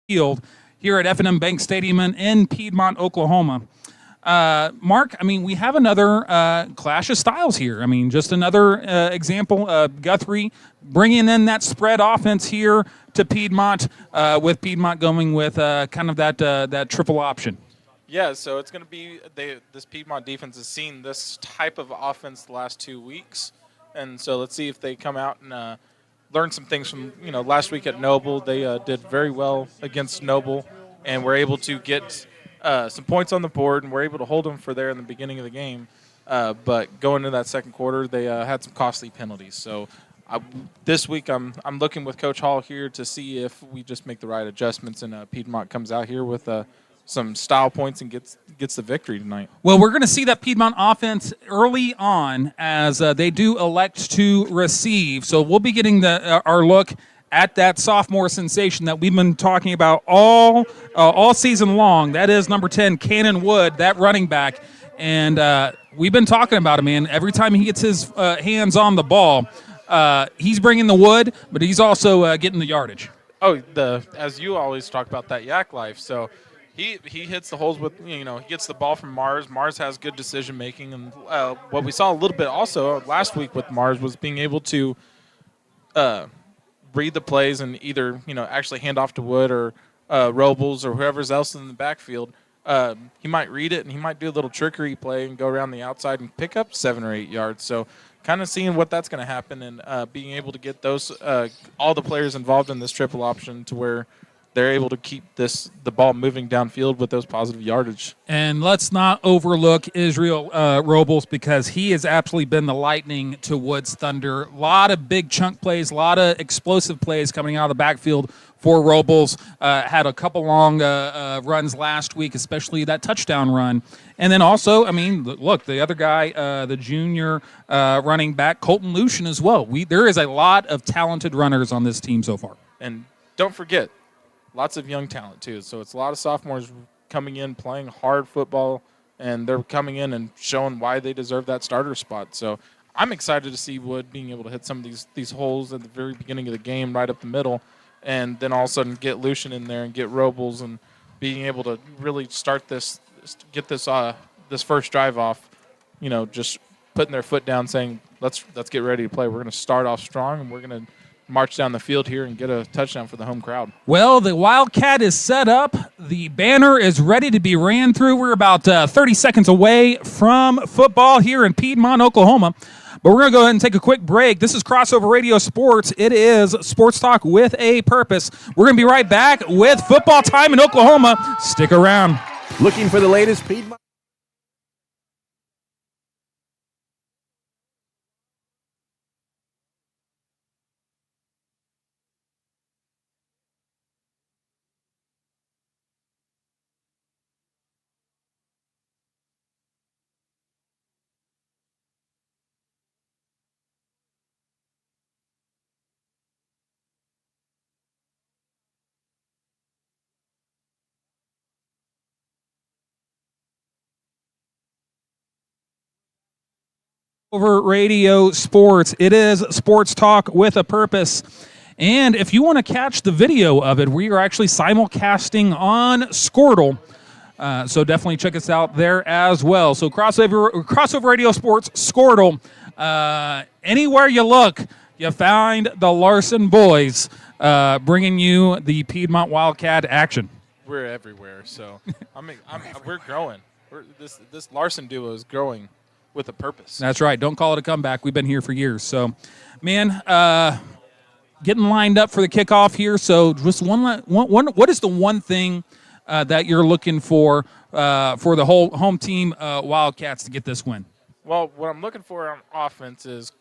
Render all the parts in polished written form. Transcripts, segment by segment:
Field here at F&M Bank Stadium in Piedmont, Oklahoma. Mark, I mean, we have another clash of styles here. I mean, just another example of Guthrie bringing in that spread offense here to Piedmont, with Piedmont going with kind of that triple option. Yeah, so it's going to be this Piedmont defense has seen this type of offense the last 2 weeks, and so let's see if they come out and learn some things from last week at Noble. They did very well against Noble, and were able to get some points on the board, and were able to hold them for there in the beginning of the game. But going into that second quarter, they had some costly penalties. So this week, I'm looking with Coach Hall here to see if we just make the right adjustments, and Piedmont comes out here with some style points and gets the victory tonight. Well, we're going to see that Piedmont offense early on as they do elect to receive. So we'll be getting our look at that sophomore sensation that we've been talking about all season long. That is number 10, Cannon Wood, that running back. And we've been talking about him, man. Every time he gets his hands on the ball, he's bringing the wood, but he's also getting the yardage. Oh, as you always talk about that yak life. So he hits the holes with, he gets the ball from Mars. Mars has good decision making, and what we saw a little bit also last week with Mars was being able to read the plays and either actually hand off to Wood or Robles or whoever's else in the backfield. He might read it and he might do a little trickery play and go around the outside and pick up 7 or 8 yards. So kind of seeing what that's going to happen, and being able to get those all the players involved in this triple option to where they're able to keep the ball moving downfield with those positive yardage. And let's not overlook Israel Robles, because he has absolutely been the lightning to Wood's thunder. A lot of big chunk plays, a lot of explosive plays coming out of the backfield for Robles. Had a couple long runs last week, especially that touchdown run. And then also, I mean, look, the other guy, the junior running back, Colton Lucian as well. There is a lot of talented runners on this team so far. And don't forget, lots of young talent, too. So it's a lot of sophomores coming in, playing hard football, and they're coming in and showing why they deserve that starter spot. So I'm excited to see Wood being able to hit some of these holes at the very beginning of the game, right up the middle, and then all of a sudden get Lucian in there and get Robles, and being able to really start this first drive off, just putting their foot down, saying, let's get ready to play. We're going to start off strong, and we're going to march down the field here and get a touchdown for the home crowd. Well, the Wildcat is set up. The banner is ready to be ran through. We're about 30 seconds away from football here in Piedmont, Oklahoma. But we're going to go ahead and take a quick break. This is Crossover Radio Sports. It is sports talk with a purpose. We're going to be right back with football time in Oklahoma. Stick around. Looking for the latest Piedmont? Over Radio Sports. It is sports talk with a purpose. And if you want to catch the video of it, we are actually simulcasting on Squirtle. So definitely check us out there as well. So Crossover Radio Sports, Squirtle. Anywhere you look, you find the Larson boys bringing you the Piedmont Wildcat action. We're everywhere, so we're growing. This Larson duo is growing with a purpose. That's right. Don't call it a comeback. We've been here for years. So, man, getting lined up for the kickoff here. So, just one. What is the one thing that you're looking for the whole home team Wildcats to get this win? Well, what I'm looking for on offense is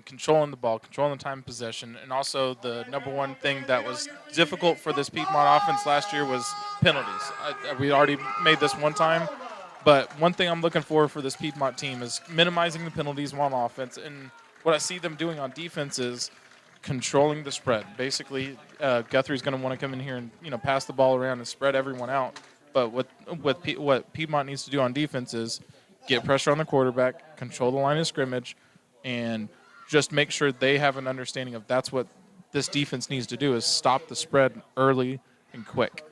controlling the ball, controlling the time of possession, and also the number one thing that was difficult for this Piedmont offense last year was penalties. We already made this one time. But one thing I'm looking for this Piedmont team is minimizing the penalties on offense. And what I see them doing on defense is controlling the spread. Basically, Guthrie's going to want to come in here and pass the ball around and spread everyone out. But what Piedmont needs to do on defense is get pressure on the quarterback, control the line of scrimmage, and just make sure they have an understanding of that's what this defense needs to do, is stop the spread early and quick.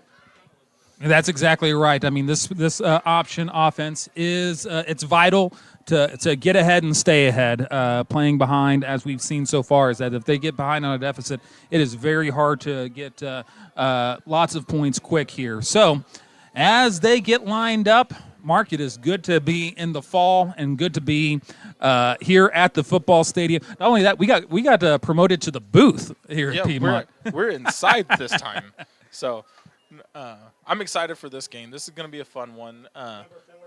That's exactly right. I mean, this option offense is it's vital to get ahead and stay ahead. Playing behind, as we've seen so far, is that if they get behind on a deficit, it is very hard to get lots of points quick here. So, as they get lined up, Mark, it is good to be in the fall and good to be here at the football stadium. Not only that, we got promoted to the booth here at Piedmont. We're inside this time, so. I'm excited for this game. This is going to be a fun one.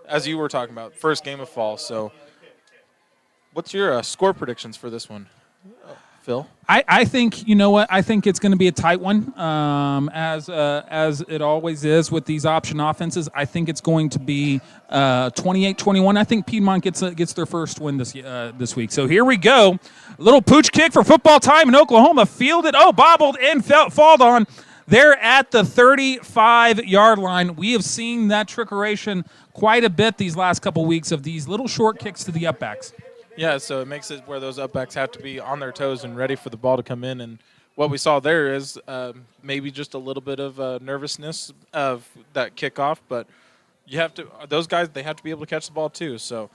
As you were talking about, first game of fall. So what's your score predictions for this one, Phil? I think, you know what, I think it's going to be a tight one, as it always is with these option offenses. I think it's going to be 28-21. I think Piedmont gets their first win this week. So here we go. A little pooch kick for football time in Oklahoma. Fielded, bobbled, and falled on. They're at the 35-yard line. We have seen that trickeration quite a bit these last couple weeks of these little short kicks to the upbacks. Yeah, so it makes it where those upbacks have to be on their toes and ready for the ball to come in. And what we saw there is maybe just a little bit of nervousness of that kickoff, but those guys, they have to be able to catch the ball too. So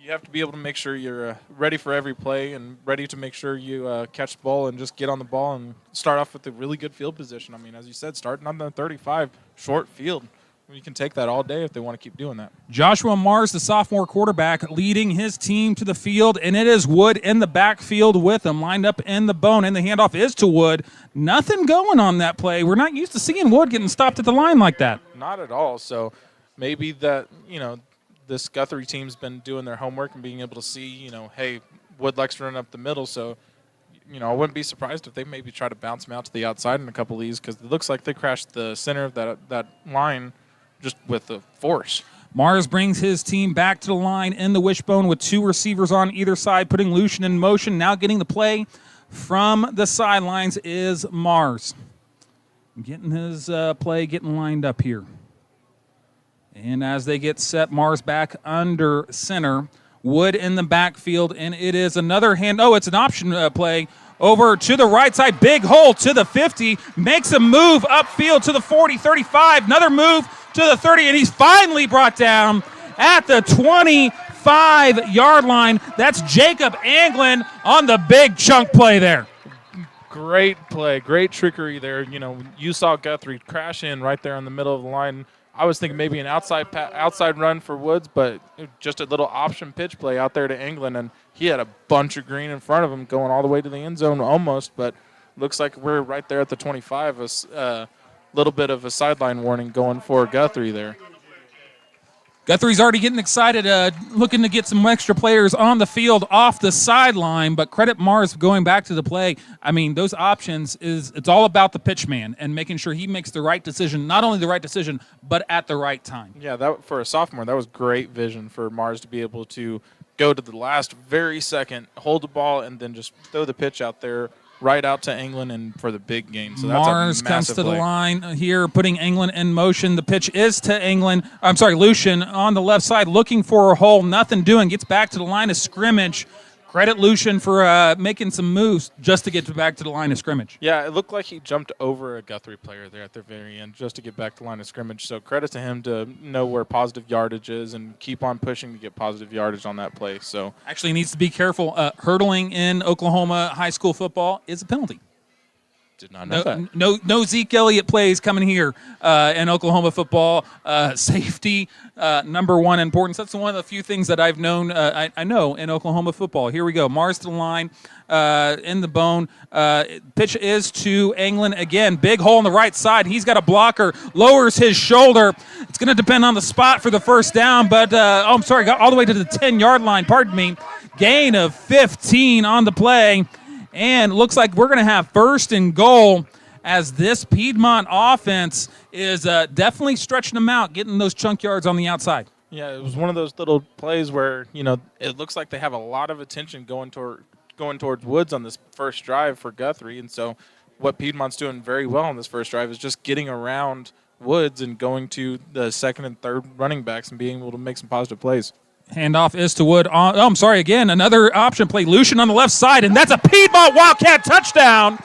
you have to be able to make sure you're ready for every play and ready to make sure you catch the ball and just get on the ball and start off with a really good field position. I mean, as you said, starting on the 35, short field. You can take that all day if they want to keep doing that. Joshua Mars, the sophomore quarterback, leading his team to the field, and it is Wood in the backfield with him, lined up in the bone, and the handoff is to Wood. Nothing going on that play. We're not used to seeing Wood getting stopped at the line like that. Not at all. So maybe that, this Guthrie team's been doing their homework and being able to see, hey, Wood likes to run up the middle, so I wouldn't be surprised if they maybe try to bounce him out to the outside in a couple of these, because it looks like they crashed the center of that line just with the force. Mars brings his team back to the line in the wishbone with two receivers on either side, putting Lucian in motion. Now getting the play from the sidelines is Mars. Getting his play getting lined up here. And as they get set, Mars back under center. Wood in the backfield, and it is another it's an option play. Over to the right side, big hole to the 50, makes a move upfield to the 40, 35, another move to the 30, and he's finally brought down at the 25-yard line. That's Jacob Anglin on the big chunk play there. Great play, great trickery there. You saw Guthrie crash in right there in the middle of the line. I was thinking maybe an outside run for Woods, but just a little option pitch play out there to England, and he had a bunch of green in front of him going all the way to the end zone almost, but looks like we're right there at the 25. A little bit of a sideline warning going for Guthrie there. Guthrie's already getting excited, looking to get some extra players on the field off the sideline, but credit Mars going back to the play. I mean, those options it's all about the pitch man and making sure he makes the right decision, not only the right decision, but at the right time. Yeah, that for a sophomore, that was great vision for Mars to be able to go to the last very second, hold the ball, and then just throw the pitch out there right out to England and for the big game. So that's Mars a comes to play. the line here, putting England in motion. The pitch is to Lucian on the left side, looking for a hole. Nothing doing. Gets back to the line of scrimmage. Credit Lucian for making some moves just to get back to the line of scrimmage. Yeah, it looked like he jumped over a Guthrie player there at the very end just to get back to the line of scrimmage. So credit to him to know where positive yardage is and keep on pushing to get positive yardage on that play. So actually needs to be careful. Hurdling in Oklahoma high school football is a penalty. Did not know that. No Zeke Elliott plays coming here in Oklahoma football. Safety, number one importance. That's one of the few things that I've known. I know in Oklahoma football. Here we go. Mars to the line, in the bone. Pitch is to England again. Big hole on the right side. He's got a blocker. Lowers his shoulder. It's going to depend on the spot for the first down. But got all the way to the 10-yard line. Pardon me. Gain of 15 on the play. And looks like we're going to have first and goal as this Piedmont offense is definitely stretching them out, getting those chunk yards on the outside. Yeah, it was one of those little plays where, it looks like they have a lot of attention going towards Woods on this first drive for Guthrie. And so what Piedmont's doing very well on this first drive is just getting around Woods and going to the second and third running backs and being able to make some positive plays. Handoff is to Wood. Again, another option play. Lucian on the left side, and that's a Piedmont Wildcat touchdown.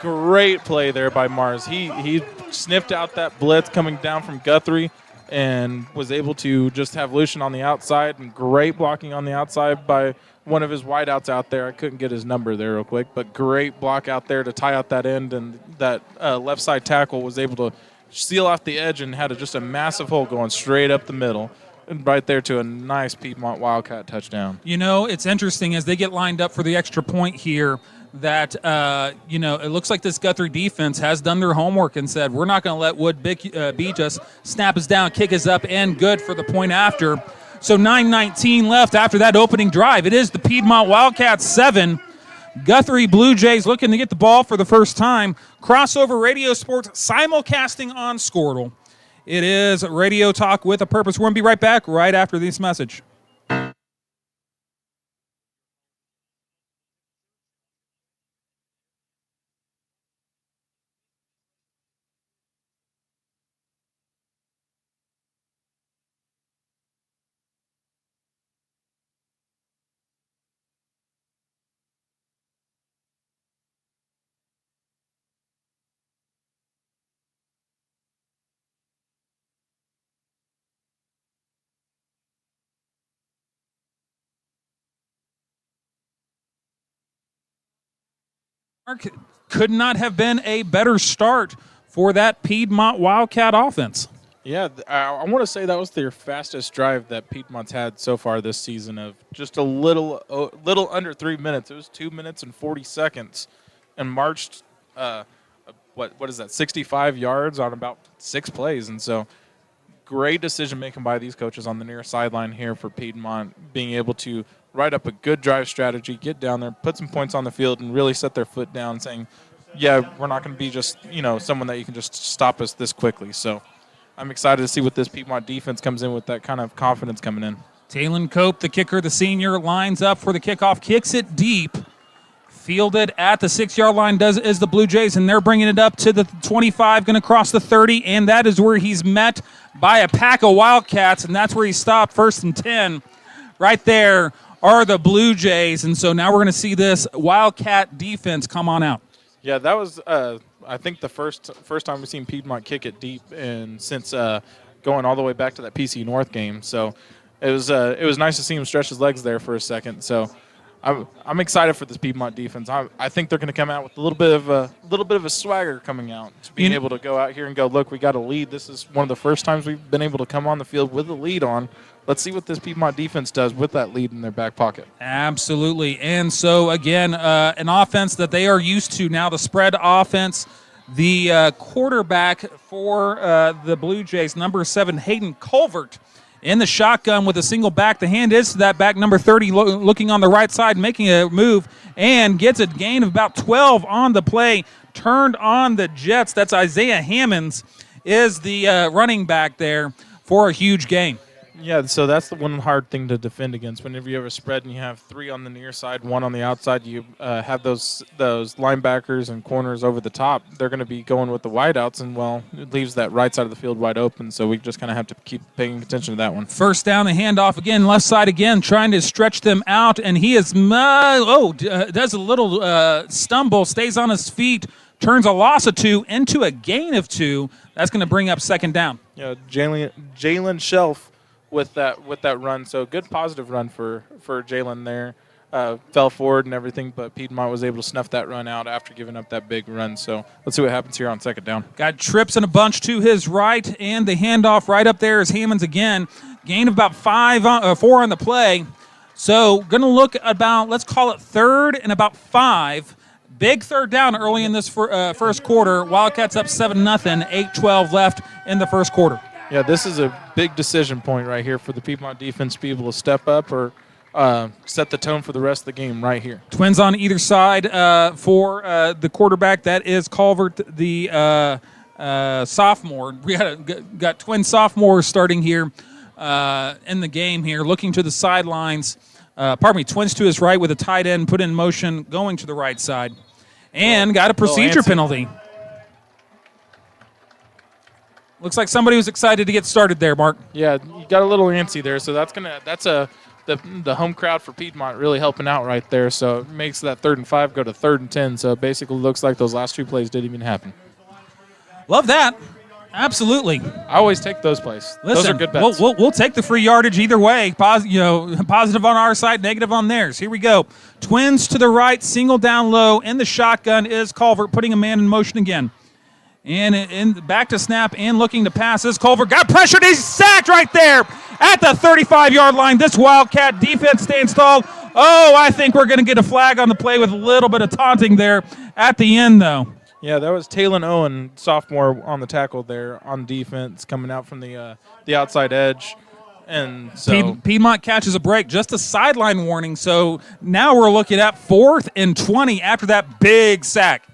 great play there by Mars. He sniffed out that blitz coming down from Guthrie and was able to just have Lucian on the outside, and great blocking on the outside by one of his wideouts out there. I couldn't get his number there real quick, but great block out there to tie out that end, and that left side tackle was able to seal off the edge and had just a massive hole going straight up the middle. And right there to a nice Piedmont Wildcat touchdown. You know, it's interesting as they get lined up for the extra point here that, it looks like this Guthrie defense has done their homework and said, we're not going to let Wood beat us, snap us down, kick us up, and good for the point after. So 9:19 left after that opening drive. It is the Piedmont Wildcats 7. Guthrie Blue Jays looking to get the ball for the first time. Crossover Radio Sports simulcasting on Squirtle. It is Radio Talk with a Purpose. We're going to be right back right after this message. Could not have been a better start for that Piedmont Wildcat offense. Yeah, I want to say that was their fastest drive that Piedmont's had so far this season, of just a little under 3 minutes. It was 2 minutes and 40 seconds, and marched what is that, 65 yards on about 6 plays. And so great decision making by these coaches on the near sideline here for Piedmont, being able to write up a good drive strategy, get down there, put some points on the field, and really set their foot down, saying, yeah, we're not going to be just, someone that you can just stop us this quickly. So I'm excited to see what this Piedmont defense comes in with, that kind of confidence coming in. Talon Cope, the kicker, the senior, lines up for the kickoff, kicks it deep. Fielded at the 6-yard line is the Blue Jays, and they're bringing it up to the 25, going to cross the 30, and that is where he's met by a pack of Wildcats, and that's where he stopped, 1st and 10. Right there are the Blue Jays, and so now we're going to see this Wildcat defense come on out. Yeah, that was, I think, the first time we've seen Piedmont kick it deep, and since going all the way back to that PC North game. So it was nice to see him stretch his legs there for a second. So I'm excited for this Piedmont defense. I think they're going to come out with a little bit of a swagger coming out, to being able to go out here and go, look, we got a lead. This is one of the first times we've been able to come on the field with a lead on. Let's see what this Piedmont defense does with that lead in their back pocket. Absolutely. And so, again, an offense that they are used to now, the spread offense. The quarterback for the Blue Jays, number 7, Hayden Culvert, in the shotgun with a single back. The hand is to that back, number 30, looking on the right side, making a move, and gets a gain of about 12 on the play. Turned on the Jets. That's Isaiah Hammonds is the running back there for a huge gain. Yeah, so that's the one hard thing to defend against. Whenever you have a spread and you have 3 on the near side, 1 on the outside, you have those linebackers and corners over the top. They're going to be going with the wideouts, and, well, it leaves that right side of the field wide open, so we just kind of have to keep paying attention to that one. First down, the handoff again, left side again, trying to stretch them out, and he is, does a little stumble, stays on his feet, turns a loss of 2 into a gain of 2. That's going to bring up second down. Yeah, Jalen Shelf with that run. So good positive run for Jalen there. Fell forward and everything, but Piedmont was able to snuff that run out after giving up that big run. So let's see what happens here on second down. Got trips and a bunch to his right, and the handoff right up there is Hammonds again. Gain of about 4 on the play. So going to look about, let's call it 3rd and about 5. Big third down early in this first quarter. Wildcats up 7-0, 8:12 left in the first quarter. Yeah, this is a big decision point right here for the Piedmont defense to be able to step up or set the tone for the rest of the game right here. Twins on either side for the quarterback. That is Culvert, the sophomore. We got twin sophomores starting here in the game here, looking to the sidelines. Twins to his right with a tight end put in motion, going to the right side. And got a procedure penalty. Looks like somebody was excited to get started there, Mark. Yeah, you got a little antsy there, so that's a the home crowd for Piedmont really helping out right there. So it makes that 3rd and 5 go to 3rd and 10. So it basically looks like those last 2 plays didn't even happen. Love that. Absolutely. I always take those plays. Listen, those are good bets. We'll take the free yardage either way. Positive on our side, negative on theirs. Here we go. Twins to the right, single down low. In the shotgun is Culver, putting a man in motion again. And back to snap and looking to pass is Culver. Got pressured. He's sacked right there at the 35-yard line. This Wildcat defense stands tall. Oh, I think we're going to get a flag on the play with a little bit of taunting there at the end, though. Yeah, that was Talon Owen, sophomore, on the tackle there on defense, coming out from the outside edge. And so Piedmont catches a break, just a sideline warning. So now we're looking at 4th and 20 after that big sack.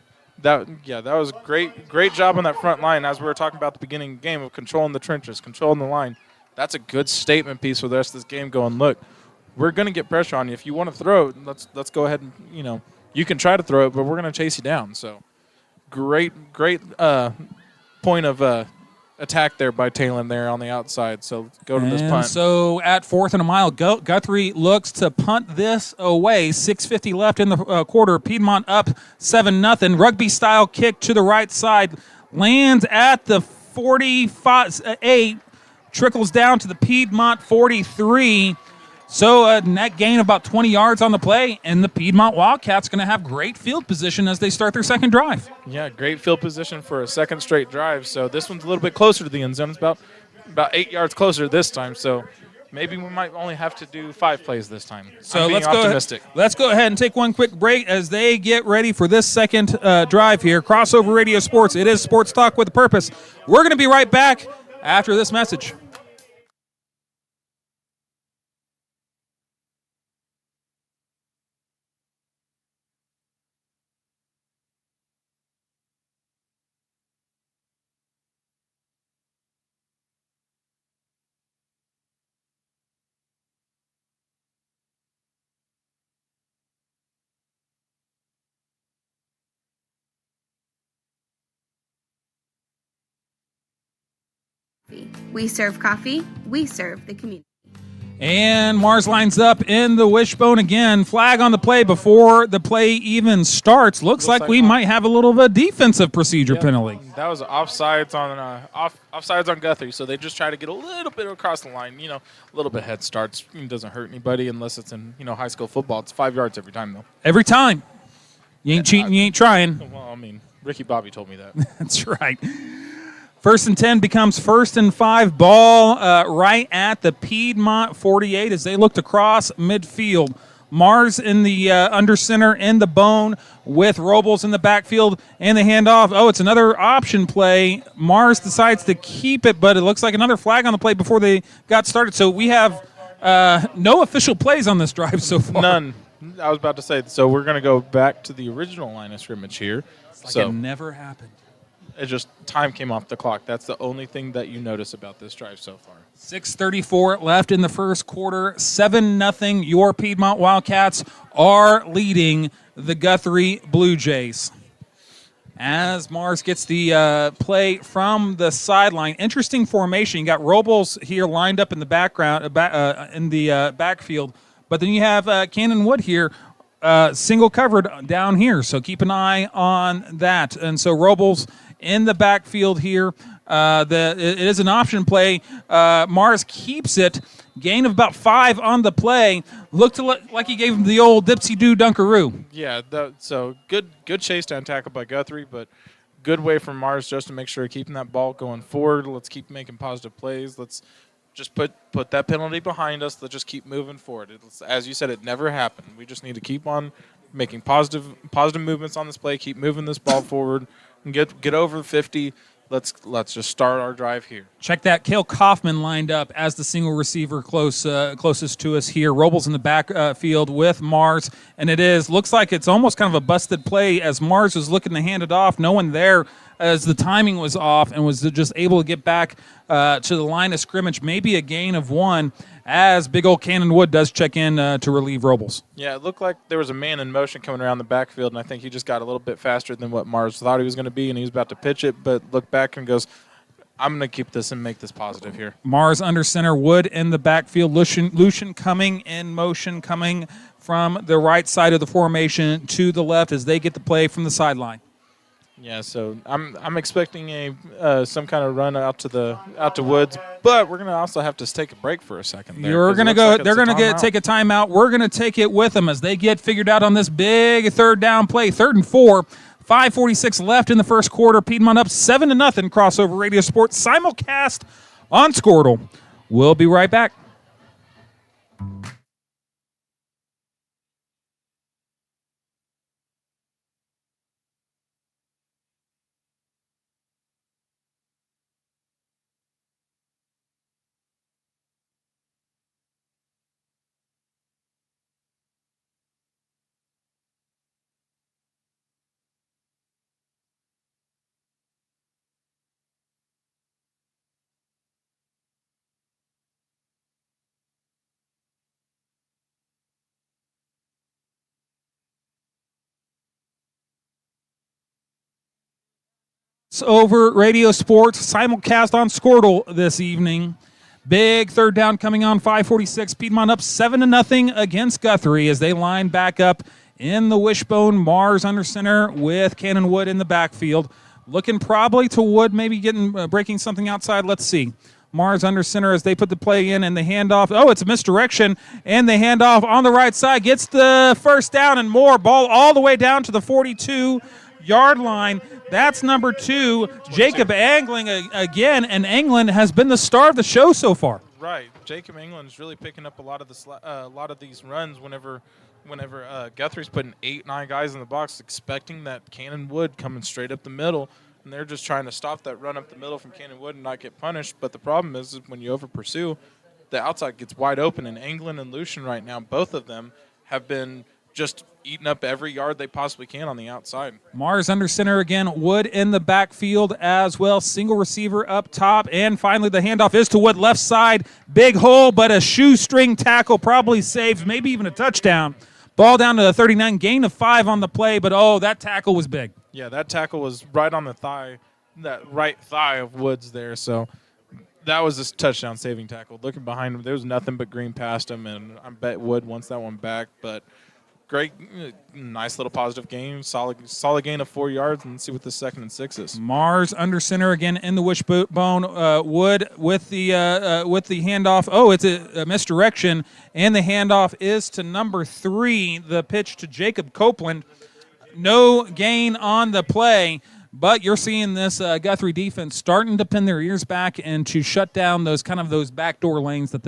That was great job on that front line, as we were talking about at the beginning of the game, of controlling the trenches, controlling the line. That's a good statement piece for the rest of this game going, look, we're going to get pressure on you. If you want to throw it, let's go ahead and, you can try to throw it, but we're going to chase you down. So great point of attack there by Talon there on the outside. So go to this punt. So at 4th and a mile, Guthrie looks to punt this away. 6:50 left in the quarter. Piedmont up 7-0. Rugby-style kick to the right side. Lands at the 48. Trickles down to the Piedmont 43. So a net gain of about 20 yards on the play, and the Piedmont Wildcats going to have great field position as they start their second drive. Yeah, great field position for a second straight drive. So this one's a little bit closer to the end zone. It's about 8 yards closer this time. So maybe we might only have to do 5 plays this time. So let's go ahead and take one quick break as they get ready for this second drive here. Crossover Radio Sports. It is Sports Talk with a Purpose. We're going to be right back after this message. We serve coffee, we serve the community. And Mars lines up in the wishbone again. Flag on the play before the play even starts. Looks like we might have a little bit of defensive procedure penalty. That was offsides on Guthrie, so they just try to get a little bit across the line. A little bit head starts. It doesn't hurt anybody unless it's in high school football. It's 5 yards every time though. Every time. You ain't cheating. You ain't trying. Well, Ricky Bobby told me that. That's right. 1st and 10 becomes 1st and 5. Ball right at the Piedmont 48 as they looked across midfield. Mars in the under center in the bone with Robles in the backfield and the handoff. Oh, it's another option play. Mars decides to keep it, but it looks like another flag on the play before they got started. So we have no official plays on this drive so far. None. I was about to say, so we're going to go back to the original line of scrimmage here. It's like it never happened. It just time came off the clock. That's the only thing that you notice about this drive so far. 6:34 left in the first quarter. 7-0. Your Piedmont Wildcats are leading the Guthrie Blue Jays. As Mars gets the play from the sideline. Interesting formation. You got Robles here lined up in the background, in the backfield. But then you have Cannon Wood here single covered down here. So keep an eye on that. And so Robles in the backfield here. It is an option play. Mars keeps it. Gain of about 5 on the play. Looked like he gave him the old dipsy-doo dunkaroo. Yeah, so good chase down tackle by Guthrie, but good way from Mars just to make sure keeping that ball going forward. Let's keep making positive plays. Let's just put that penalty behind us. Let's just keep moving forward. As you said, it never happened. We just need to keep on making positive movements on this play, keep moving this ball forward, and get over 50. Let's just start our drive here. Check that. Cale Kaufman lined up as the single receiver closest to us here. Robles in the backfield with Mars, and looks like it's almost kind of a busted play as Mars was looking to hand it off. No one there as the timing was off and was just able to get back to the line of scrimmage. Maybe a gain of 1 as big old Cannon Wood does check in to relieve Robles. Yeah, it looked like there was a man in motion coming around the backfield, and I think he just got a little bit faster than what Mars thought he was going to be, and he was about to pitch it, but looked back and goes, I'm going to keep this and make this positive here. Mars under center, Wood in the backfield. Lucian coming in motion, coming from the right side of the formation to the left as they get the play from the sideline. Yeah, so I'm expecting some kind of run out to Woods, but we're gonna also have to take a break for a second. You're gonna go. They're gonna take a timeout. We're gonna take it with them as they get figured out on this big third down play, 3rd and 4. 5:46 left in the first quarter. Piedmont up 7-0. Crossover Radio Sports simulcast on Squirtle. We'll be right back. Over Radio Sports, simulcast on Squirtle this evening. Big third down coming on 5:46. Piedmont up 7-0 against Guthrie as they line back up in the wishbone. Mars under center with Cannon Wood in the backfield. Looking probably to Wood, maybe breaking something outside. Let's see. Mars under center as they put the play in and the handoff. Oh, it's a misdirection. And the handoff on the right side gets the first down and more. Ball all the way down to the 42-yard line. That's number 2, Jacob Angling again, and England has been the star of the show so far. Right, Jacob England is really picking up a lot of these runs whenever Guthrie's putting 8-9 guys in the box, expecting that Cannon Wood coming straight up the middle, and they're just trying to stop that run up the middle from Cannon Wood and not get punished. But the problem is when you over pursue, the outside gets wide open, and England and Lucian right now, both of them have been just eating up every yard they possibly can on the outside. Mars under center again. Wood in the backfield as well. Single receiver up top. And finally the handoff is to Wood left side. Big hole, but a shoestring tackle probably saves, maybe even a touchdown. Ball down to the 39, gain of 5 on the play, but that tackle was big. Yeah, that tackle was right on the thigh, that right thigh of Woods there. So that was a touchdown saving tackle. Looking behind him, there was nothing but green past him, and I bet Wood wants that one back, but great, nice little positive game. Solid gain of 4 yards, and see what the 2nd and 6 is. Mars under center again in the wishbone. Wood with the handoff. Oh, it's a misdirection, and the handoff is to number 3. The pitch to Jacob Copeland. No gain on the play, but you're seeing this Guthrie defense starting to pin their ears back and to shut down those backdoor lanes that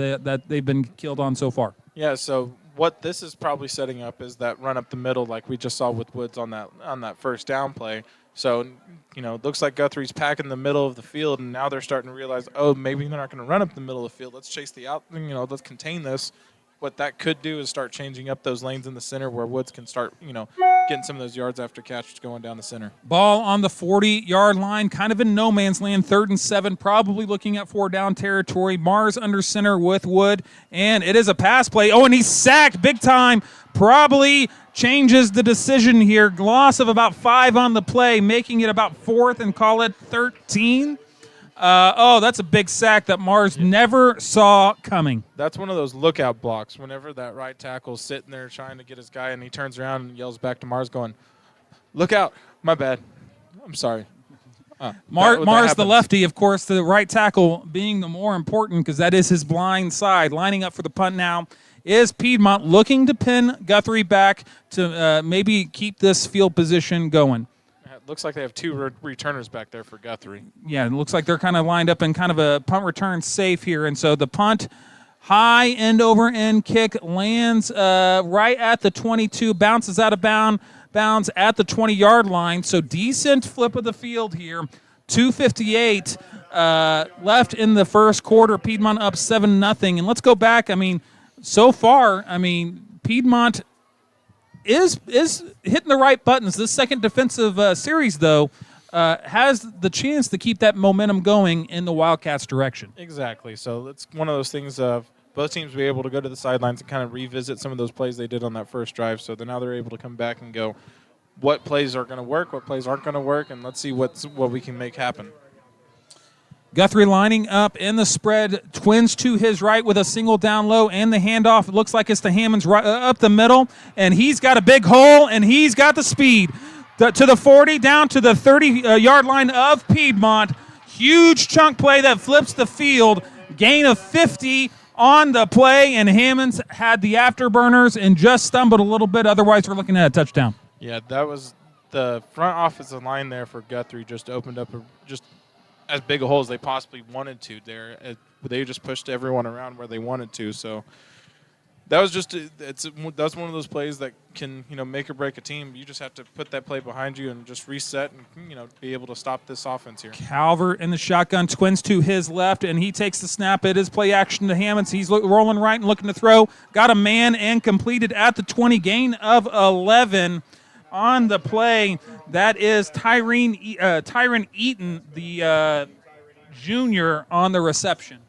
they've been killed on so far. Yeah, so what this is probably setting up is that run up the middle like we just saw with Woods on that first down play. So, it looks like Guthrie's packing the middle of the field, and now they're starting to realize, maybe they're not going to run up the middle of the field. Let's chase let's contain this. What that could do is start changing up those lanes in the center where Woods can start, getting some of those yards after catch going down the center. Ball on the 40-yard line, kind of in no man's land, 3rd and 7, probably looking at 4-down territory. Mars under center with Wood, and it is a pass play. Oh, and he's sacked big time. Probably changes the decision here. Loss of about 5 on the play, making it about 4th and call it 13. That's a big sack that Mars never saw coming. That's one of those lookout blocks. Whenever that right tackle's sitting there trying to get his guy, and he turns around and yells back to Mars going, "Look out, my bad. I'm sorry." Mars, the lefty, of course, the right tackle being the more important because that is his blind side. Lining up for the punt now is Piedmont, looking to pin Guthrie back to maybe keep this field position going. Looks like they have 2 returners back there for Guthrie. Yeah, it looks like they're kind of lined up in kind of a punt return safe here. And so the punt, high end over end kick, lands right at the 22, bounces out of bounds at the 20-yard line. So decent flip of the field here. 2:58 left in the first quarter. Piedmont up 7-0. And let's go back. So far, Piedmont is hitting the right buttons. This second defensive series, though, has the chance to keep that momentum going in the Wildcats' direction. Exactly. So it's one of those things of both teams be able to go to the sidelines and kind of revisit some of those plays they did on that first drive. So now they're able to come back and go, what plays are going to work, what plays aren't going to work, and let's see what we can make happen. Guthrie lining up in the spread, twins to his right with a single down low, and the handoff. It looks like it's to Hammonds right, up the middle, and he's got a big hole, and he's got the speed. To the 40, down to the 30-yard line of Piedmont. Huge chunk play that flips the field. Gain of 50 on the play, and Hammonds had the afterburners and just stumbled a little bit. Otherwise, we're looking at a touchdown. Yeah, that was the front offensive line there for Guthrie just opened up just as big a hole as they possibly wanted to there. They just pushed everyone around where they wanted to. So that was that's one of those plays that can make or break a team. You just have to put that play behind you and just reset and be able to stop this offense here. Calvert in the shotgun, twins to his left, and he takes the snap. It is play action to Hammonds. He's rolling right and looking to throw. Got a man and completed at the 20. Gain of 11 on the play. That is Tyron Eaton, the junior, on the reception.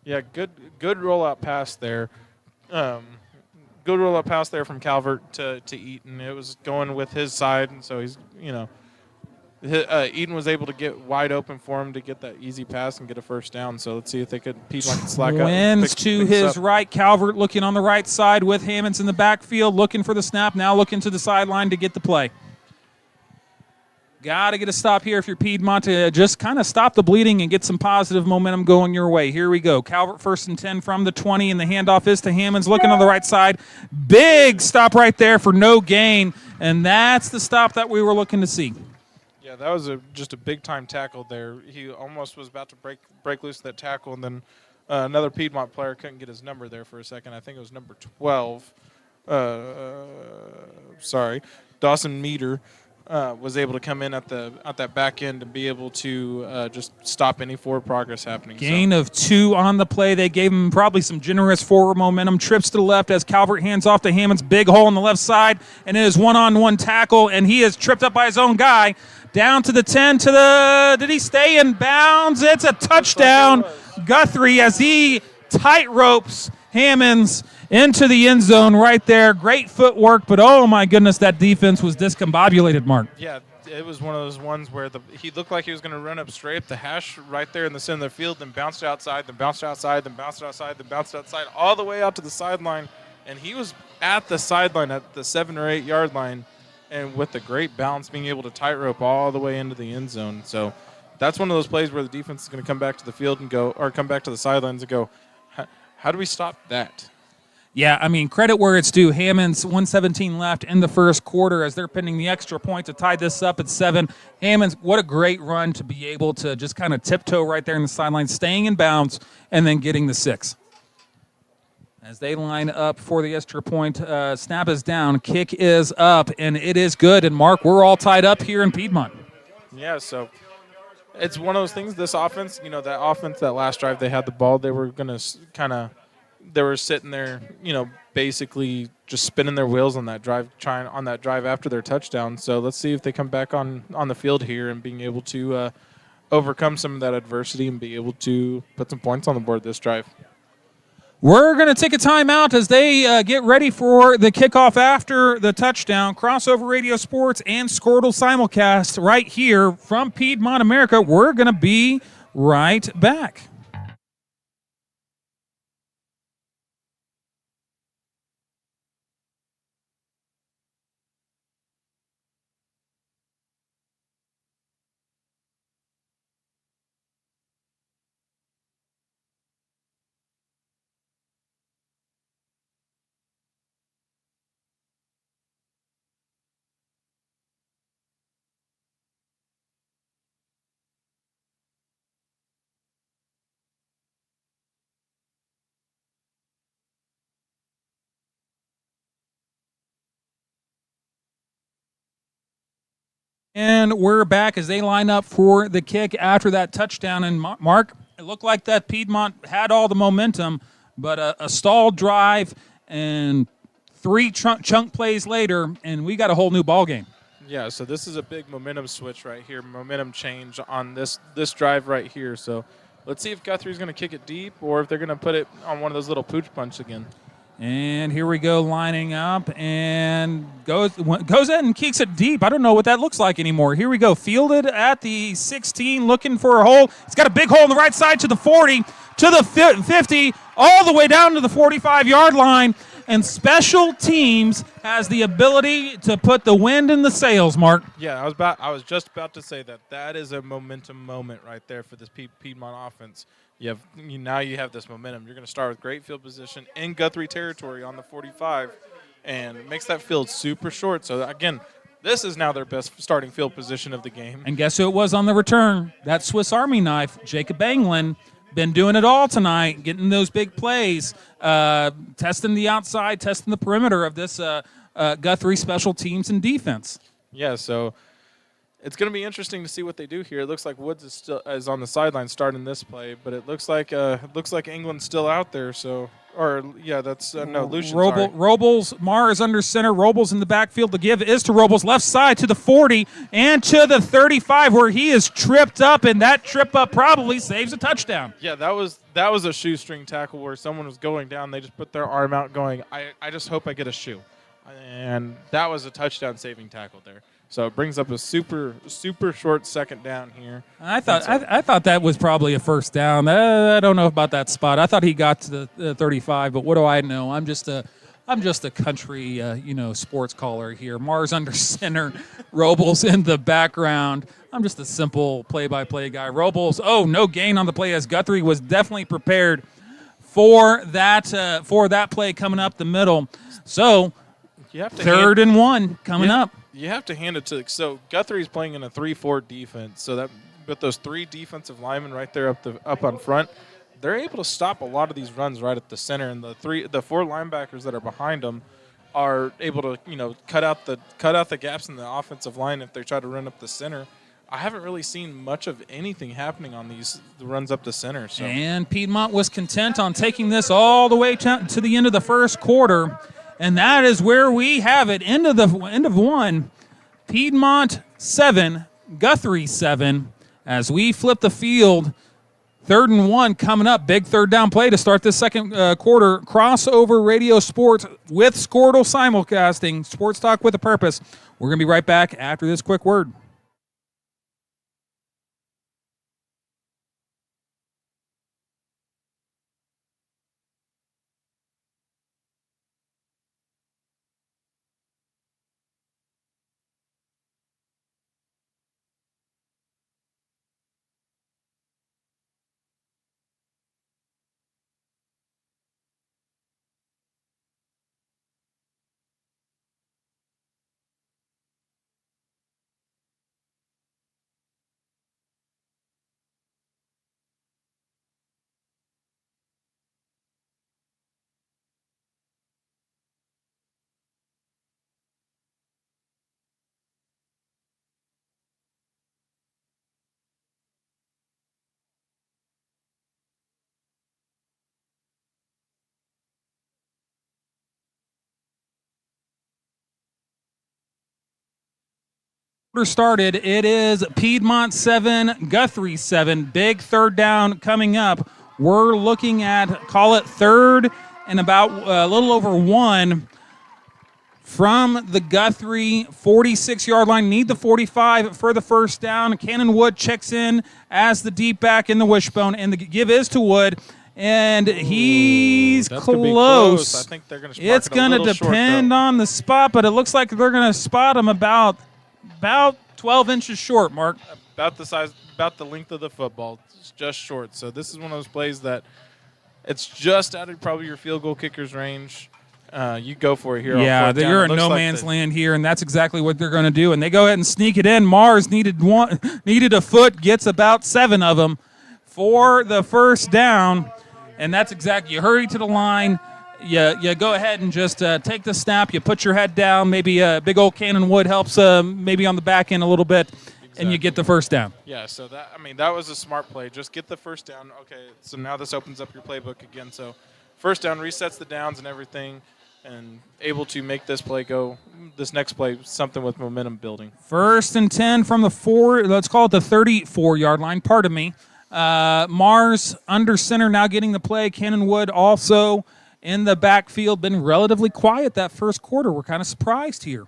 Yeah, good rollout pass there. Good rollout pass there from Calvert to Eaton. It was going with his side, and so he's Eaton was able to get wide open for him to get that easy pass and get a first down. So let's see if they could Piedmont slack up. Wins to his right. Calvert looking on the right side with Hammonds in the backfield, looking for the snap. Now looking to the sideline to get the play. Got to get a stop here if you're Piedmont to just kind of stop the bleeding and get some positive momentum going your way. Here we go. Calvert 1st and 10 from the 20, and the handoff is to Hammonds looking on the right side. Big stop right there for no gain, and that's the stop that we were looking to see. Yeah, that was just a big-time tackle there. He almost was about to break loose that tackle, and then another Piedmont player couldn't get his number there for a second. I think it was number 12. Dawson Meter. Was able to come in at that back end and be able to just stop any forward progress happening. Gain of 2 on the play. They gave him probably some generous forward momentum. Trips to the left as Calvert hands off to Hammonds. Big hole on the left side, and it is one-on-one tackle, and he is tripped up by his own guy. Down to the 10, did he stay in bounds? It's a touchdown. Guthrie as he tight ropes Hammonds into the end zone right there. Great footwork, but oh my goodness, that defense was discombobulated, Mark. Yeah, it was one of those ones where he looked like he was going to run up straight up the hash right there in the center of the field, then bounced outside, then bounced outside, then bounced outside, then bounced outside, all the way out to the sideline. And he was at the sideline at the 7 or 8 yard line, and with a great bounce, being able to tightrope all the way into the end zone. So that's one of those plays where the defense is going to come back to the field and go, or come back to the sidelines and go, how do we stop that? Yeah, I mean, credit where it's due. Hammonds, 1:17 left in the first quarter as they're pinning the extra point to tie this up at 7. Hammonds, what a great run to be able to just kind of tiptoe right there in the sideline, staying in bounds, and then getting the 6. As they line up for the extra point, snap is down, kick is up, and it is good. And, Mark, we're all tied up here in Piedmont. Yeah, so it's one of those things, this offense, that offense, that last drive they had the ball, they were going to they were sitting there, basically just spinning their wheels on that drive, after their touchdown. So let's see if they come back on the field here and being able to overcome some of that adversity and be able to put some points on the board this drive. We're going to take a timeout as they get ready for the kickoff after the touchdown. Crossover Radio Sports and Squirtle simulcast right here from Piedmont, America. We're going to be right back. And we're back as they line up for the kick after that touchdown. And Mark, it looked like that Piedmont had all the momentum, but a stalled drive and 3 chunk plays later, and we got a whole new ball game. Yeah, so this is a big momentum switch right here, momentum change on this drive right here. So let's see if Guthrie's going to kick it deep or if they're going to put it on one of those little pooch punts again. And here we go, lining up, and goes in and kicks it deep. I don't know what that looks like anymore. Here we go, fielded at the 16, looking for a hole. It's got a big hole on the right side to the 40, to the 50, all the way down to the 45-yard line. And special teams has the ability to put the wind in the sails, Mark. Yeah, I was just about to say that is a momentum moment right there for this Piedmont offense. Now you have this momentum. You're going to start with great field position in Guthrie territory on the 45, and it makes that field super short. So again, this is now their best starting field position of the game. And guess who it was on the return? That Swiss Army knife, Jacob Anglin. Been doing it all tonight, getting those big plays, testing the outside, testing the perimeter of this Guthrie special teams and defense. Yeah, so it's going to be interesting to see what they do here. It looks like Woods is on the sideline starting this play, but it looks like England's still out there. So, Lucian. Robles, Mars under center. Robles in the backfield. The give is to Robles, left side to the 40 and to the 35, where he is tripped up, and that trip up probably saves a touchdown. Yeah, that was a shoestring tackle where someone was going down. They just put their arm out, going, I just hope I get a shoe, and that was a touchdown saving tackle there. So it brings up a super, super short second down here. I thought that was probably a first down. I don't know about that spot. I thought he got to the 35, but what do I know? I'm just a country, sports caller here. Mars under center, Robles in the background. I'm just a simple play-by-play guy. Robles, no gain on the play, as Guthrie was definitely prepared for that play coming up the middle. So you have to 3rd and 1 coming up. You have to hand it to – so Guthrie's playing in a 3-4 defense. So that with those 3 defensive linemen right there up on front, they're able to stop a lot of these runs right at the center. And the 4 linebackers that are behind them are able to, cut out the gaps in the offensive line if they try to run up the center. I haven't really seen much of anything happening on the runs up the center. So. And Piedmont was content on taking this all the way to the end of the first quarter. And that is where we have it. End of 1. Piedmont 7, Guthrie 7. As we flip the field, 3rd and 1 coming up. Big 3rd down play to start this second quarter. Crossover Radio Sports with Squirtle simulcasting. Sports Talk with a Purpose. We're going to be right back after this quick word. Started. It is Piedmont 7, Guthrie 7. Big 3rd down coming up. We're looking at, call it 3rd and about a little over 1 from the Guthrie 46-yard line. Need the 45 for the first down. Cannon Wood checks in as the deep back in the wishbone, and the give is to Wood. And he's close. I think they're going to. It's going to depend on the spot, but it looks like they're going to spot him about 12 inches short, Mark. About the size, about the length of the football. It's just short. So this is one of those plays that it's just out of probably your field goal kicker's range. You go for it here. Yeah, you're in no man's land here, and that's exactly what they're going to do. And they go ahead and sneak it in. Mars needed a foot, gets about 7 of them for the first down. And that's exactly, you hurry to the line. You go ahead and just take the snap. You put your head down. Maybe a big old Cannon Wood helps maybe on the back end a little bit, and you get the first down. Yeah, so that was a smart play. Just get the first down. Okay, so now this opens up your playbook again. So first down resets the downs and everything, and able to make this next play, something with momentum building. 1st and 10 from the 4, let's call it the 34-yard line, pardon me. Mars under center now getting the play. Cannon Wood also. in the backfield been relatively quiet that first quarter. We're kind of surprised here.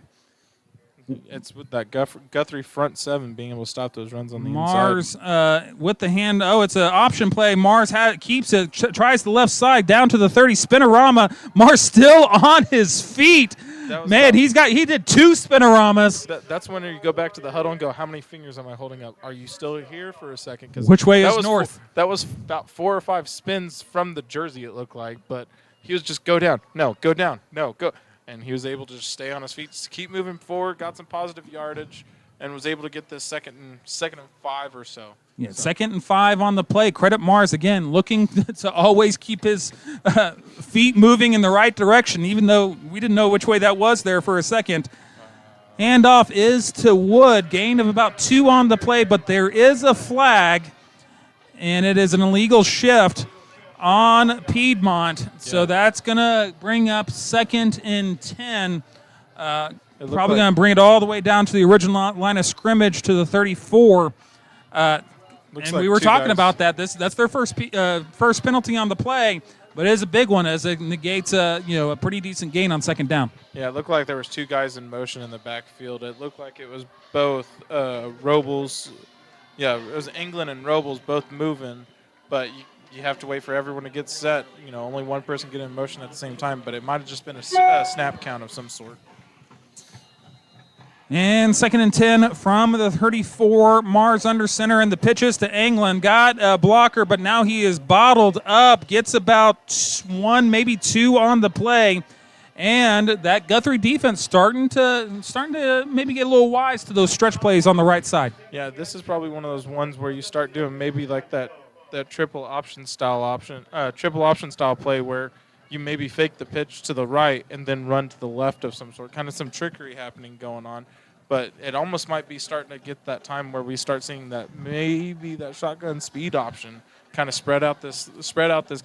It's with that Guthrie front seven being able to stop those runs on the Mars inside. with the hand. Oh, it's an option play. Mars keeps it, tries the left side down to the 30. Spinorama. Mars still on his feet. Man, he did 2 spinoramas. That's when you go back to the huddle and go, how many fingers am I holding up? Are you still here for a second? 'Cause which way is north? That was about 4 or 5 spins from the jersey, it looked like. But he was just go down. No, go down. No, go. And he was able to just stay on his feet, just keep moving forward, got some positive yardage, and was able to get this second and 5 or so. Yeah, so. 2nd and 5 on the play. Credit Mars, again, looking to always keep his feet moving in the right direction, even though we didn't know which way that was there for a second. Handoff is to Wood. Gain of about 2 on the play, but there is a flag, and it is an illegal shift on Piedmont. So that's going to bring up 2nd and 10. Probably going to bring it all the way down to the original line of scrimmage to the 34. And we were talking about that. That's their first penalty on the play, but it is a big one as it negates a pretty decent gain on 2nd down. Yeah, it looked like there was 2 guys in motion in the backfield. It looked like it was both Robles. Yeah, it was England and Robles both moving, but you have to wait for everyone to get set. Only one person get in motion at the same time, but it might have just been a snap count of some sort. And 2nd and 10 from the 34. Mars under center, and the pitches to England. Got a blocker, but now he is bottled up. Gets about 1, maybe 2 on the play. And that Guthrie defense starting to maybe get a little wise to those stretch plays on the right side. Yeah, this is probably one of those ones where you start doing maybe like that triple option style play where you maybe fake the pitch to the right and then run to the left of some sort, kind of some trickery happening going on. But it almost might be starting to get that time where we start seeing that maybe that shotgun speed option kind of spread out this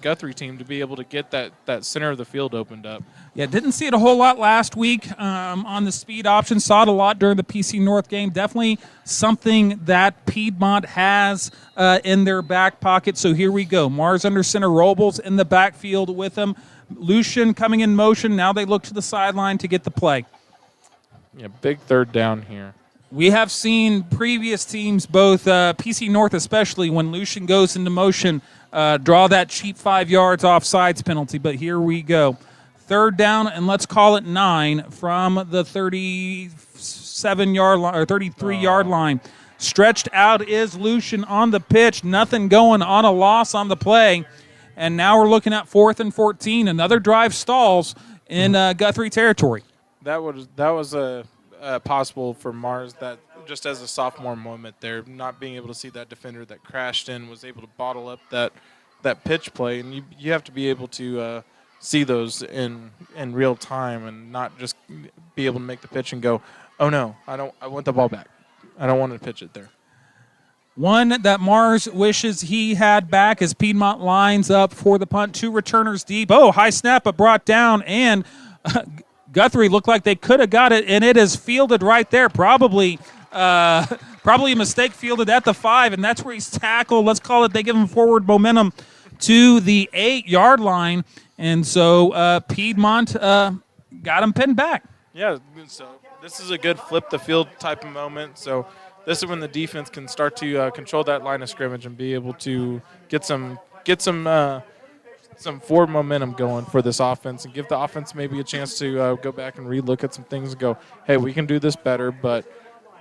Guthrie team to be able to get that center of the field opened up. Yeah, didn't see it a whole lot last week on the speed option. Saw it a lot during the PC North game. Definitely something that Piedmont has in their back pocket. So here we go. Mars under center, Robles in the backfield with him. Lucian coming in motion. Now they look to the sideline to get the play. Yeah, big 3rd down here. We have seen previous teams, both PC North especially, when Lucian goes into motion, draw that cheap 5 yards offsides penalty. But here we go. 3rd down, and let's call it 9 from the 37-yard line or 33-yard line. Stretched out is Lucian on the pitch. Nothing going on a loss on the play. And now we're looking at 4th and 14. Another drive stalls in Guthrie territory. That was a possible for Mars, that just as a sophomore moment there, not being able to see that defender that crashed in, was able to bottle up that pitch play, and you have to be able to see those in real time and not just be able to make the pitch and go, oh no, I want the ball back. I don't want to pitch it there. One that Mars wishes he had back as Piedmont lines up for the punt. 2 returners deep. Oh, high snap, but brought down, and Guthrie looked like they could have got it, and it is fielded right there. Probably a mistake fielded at the 5, and that's where he's tackled. Let's call it, they give him forward momentum to the 8-yard line, and so Piedmont got him pinned back. Yeah, so this is a good flip the field type of moment. So this is when the defense can start to control that line of scrimmage and be able to get some forward momentum going for this offense and give the offense maybe a chance to go back and relook at some things and go, hey, we can do this better, but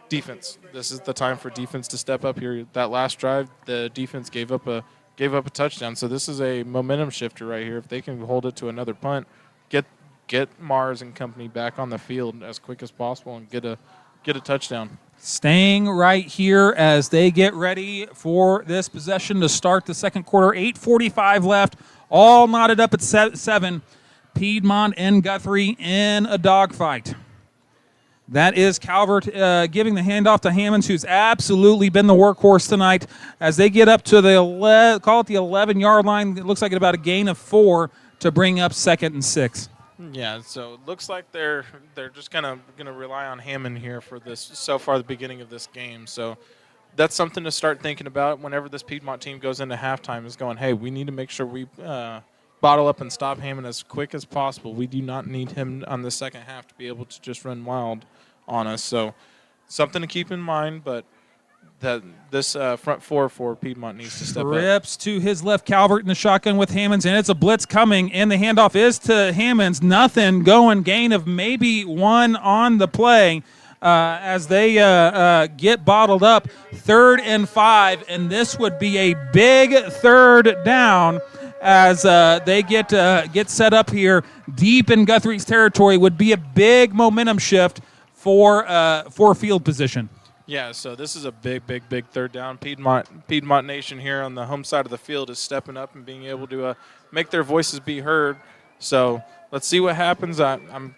defense, this is the time for defense to step up here. That last drive, the defense gave up a touchdown, so this is a momentum shifter right here. If they can hold it to another punt, get Mars and company back on the field as quick as possible and get a touchdown. Staying right here as they get ready for this possession to start the second quarter. 8:45 left. All knotted up at 7. Piedmont and Guthrie in a dogfight. That is Calvert giving the handoff to Hammonds, who's absolutely been the workhorse tonight. As they get up to the 11-yard line, it looks like about a gain of 4 to bring up 2nd and 6. Yeah, so it looks like they're just kind of going to rely on Hammond here for this so far the beginning of this game. So that's something to start thinking about whenever this Piedmont team goes into halftime, is going, hey, we need to make sure we bottle up and stop Hammond as quick as possible. We do not need him on the second half to be able to just run wild on us. So something to keep in mind, but that this front four for Piedmont needs to step up. Trips to his left, Calvert in the shotgun with Hammonds, and it's a blitz coming, and the handoff is to Hammonds. Nothing going, gain of maybe 1 on the play as they get bottled up. 3rd and 5, and this would be a big 3rd down as they get set up here deep in Guthrie's territory. Would be a big momentum shift for field position. Yeah, so this is a big 3rd down. Piedmont Nation here on the home side of the field is stepping up and being able to make their voices be heard. So let's see what happens. I'm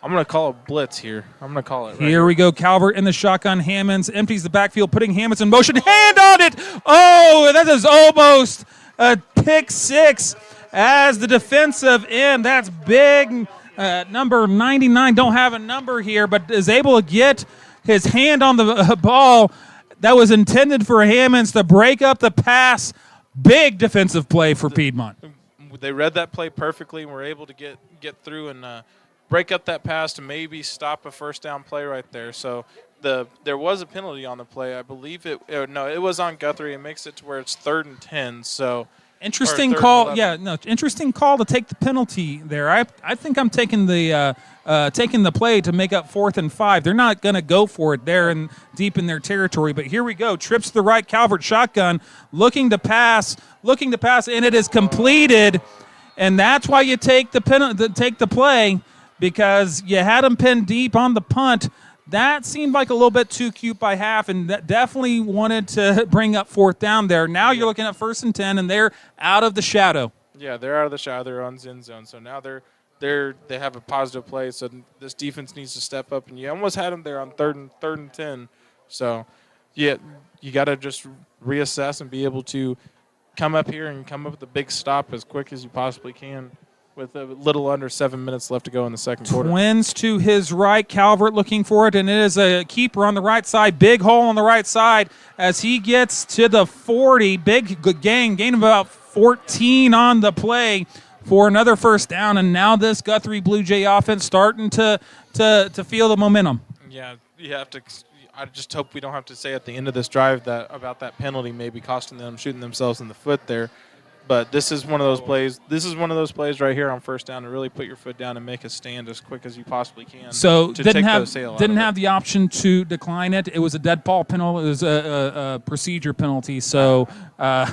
going to call a blitz here. I'm going to call it right here. We go. Calvert in the shotgun. Hammonds empties the backfield, putting Hammonds in motion. Hand on it. Oh, that is almost a pick 6 as the defensive end. That's big. Number 99, don't have a number here, but is able to get his hand on the ball that was intended for Hammonds to break up the pass. Big defensive play for Piedmont. They read that play perfectly and were able to get through and break up that pass to maybe stop a first down play right there. So there was a penalty on the play. I believe it was on Guthrie. It makes it to where it's 3rd and 10. So interesting call. Interesting call to take the penalty there. I think I'm taking the play to make up 4th and 5. They're not going to go for it there and deep in their territory. But here we go. Trips to the right. Calvert shotgun, looking to pass, and it is completed. And that's why you take the play, because you had them pinned deep on the punt. That seemed like a little bit too cute by half, and that definitely wanted to bring up 4th down there. Now you're looking at 1st and 10, and they're out of the shadow. Yeah, they're out of the shadow. They're on end zone. So now they have a positive play. So this defense needs to step up, and you almost had them there on 3rd and 10. So yeah, you got to just reassess and be able to come up here and come up with a big stop as quick as you possibly can, with a little under 7 minutes left to go in the second quarter. Twins to his right. Calvert looking for it, and it is a keeper on the right side. Big hole on the right side as he gets to the 40. Big gain of about 14 on the play for another 1st down, and now this Guthrie Blue Jay offense starting to feel the momentum. Yeah, you have to. I just hope we don't have to say at the end of this drive about that penalty maybe costing them, shooting themselves in the foot there. But this is one of those plays. This is one of those plays right here on 1st down to really put your foot down and make a stand as quick as you possibly can. So to didn't take have the option to decline it. It was a dead ball penalty. It was a procedure penalty. So I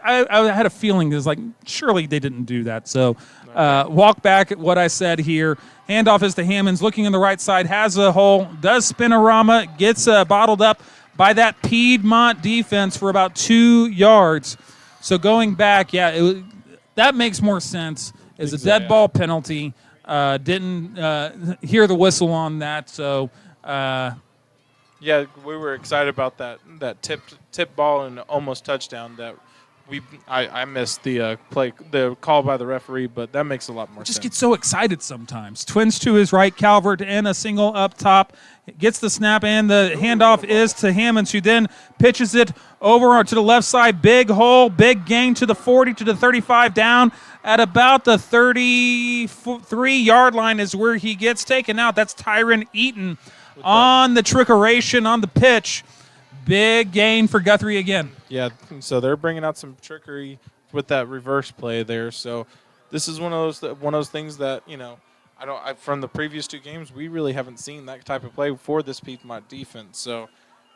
had a feeling it was like surely they didn't do that. So walk back at what I said here. Handoff is to Hammonds, looking on the right side, has a hole, does spin-a-rama, gets bottled up by that Piedmont defense for about 2 yards. So going back, that makes more sense. It's a dead ball penalty. Didn't hear the whistle on that. So, yeah, we were excited about that tip ball and almost touchdown that I missed the call by the referee, but that makes a lot more sense. Just get so excited sometimes. Twins to his right, Calvert, and a single up top. Gets the snap, and the handoff is to Hammonds, who then pitches it over to the left side. Big hole, big gain to the 40, to the 35, down at about the 33-yard line is where he gets taken out. That's Tyron Eaton on the trickeration on the pitch. Big gain for Guthrie again. Yeah, so they're bringing out some trickery with that reverse play there. So this is one of those things that, from the previous 2 games, we really haven't seen that type of play for this Piedmont defense. So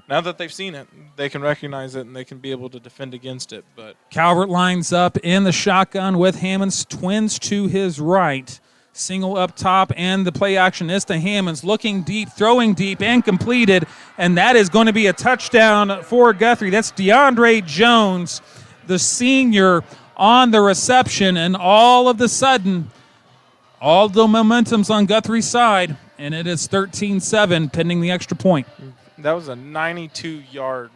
now that they've seen it, they can recognize it and they can be able to defend against it. But Calvert lines up in the shotgun with Hammonds. Twins to his right. Single up top, and the play action is to Hammonds, looking deep, throwing deep, and completed, and that is going to be a touchdown for Guthrie. That's DeAndre Jones, the senior, on the reception, and all of the sudden, all the momentum's on Guthrie's side, and it is 13-7 pending the extra point. That was a 92-yard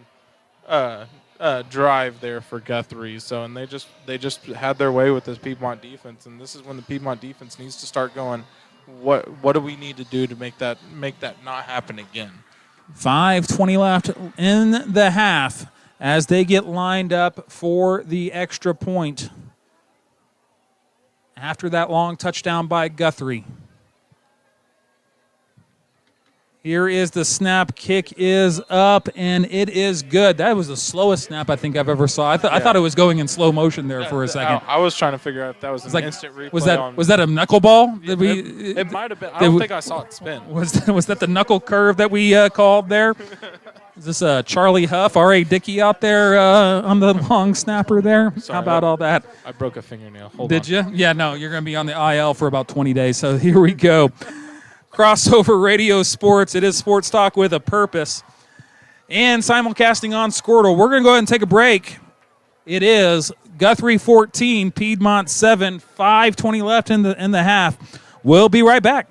drive there for Guthrie. So, and they just had their way with this Piedmont defense, and this is when the Piedmont defense needs to start going, what do we need to do to make that not happen again? 5:20 left in the half as they get lined up for the extra point. after that long touchdown by Guthrie. Here is the snap. Kick is up, and it is good. That was the slowest snap I think I've ever saw. I thought it was going in slow motion there for a second. I was trying to figure out if that was an like, instant replay. Was that a knuckleball? It might have been. I don't think I saw it spin. Was that the knuckle curve that we called there? Is this Charlie Huff, R.A. Dickey out there on the long snapper there? Sorry, How about all that? I broke a fingernail. Hold on. Did you? Yeah, no, you're going to be on the IL for about 20 days. So here we go. Crossover Radio Sports. It is Sports Talk with a Purpose. And simulcasting on Squirtle. We're going to go ahead and take a break. It is Guthrie 14, Piedmont 7, 5:20 left in the half. We'll be right back.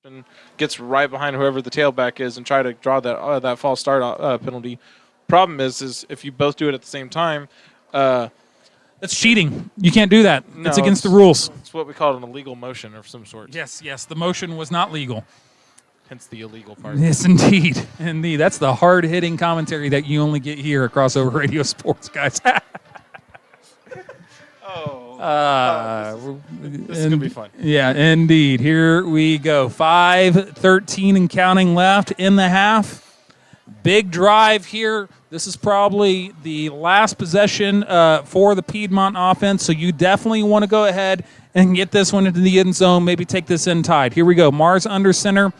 And gets right behind whoever the tailback is and try to draw that false start penalty. Problem is if you both do it at the same time, That's cheating. You can't do that. no, It's against the rules. It's what we call an illegal motion of some sort. Yes. The motion was not legal. Hence the illegal part. Yes, indeed. That's the hard-hitting commentary that you only get here at Crossover Radio Sports, guys. This is going to be fun. Yeah, indeed. Here we go. 5:13 and counting left in the half. Big drive here. This is probably the last possession for the Piedmont offense, so you definitely want to go ahead and get this one into the end zone, maybe take this in tied. Here we go. Mars under center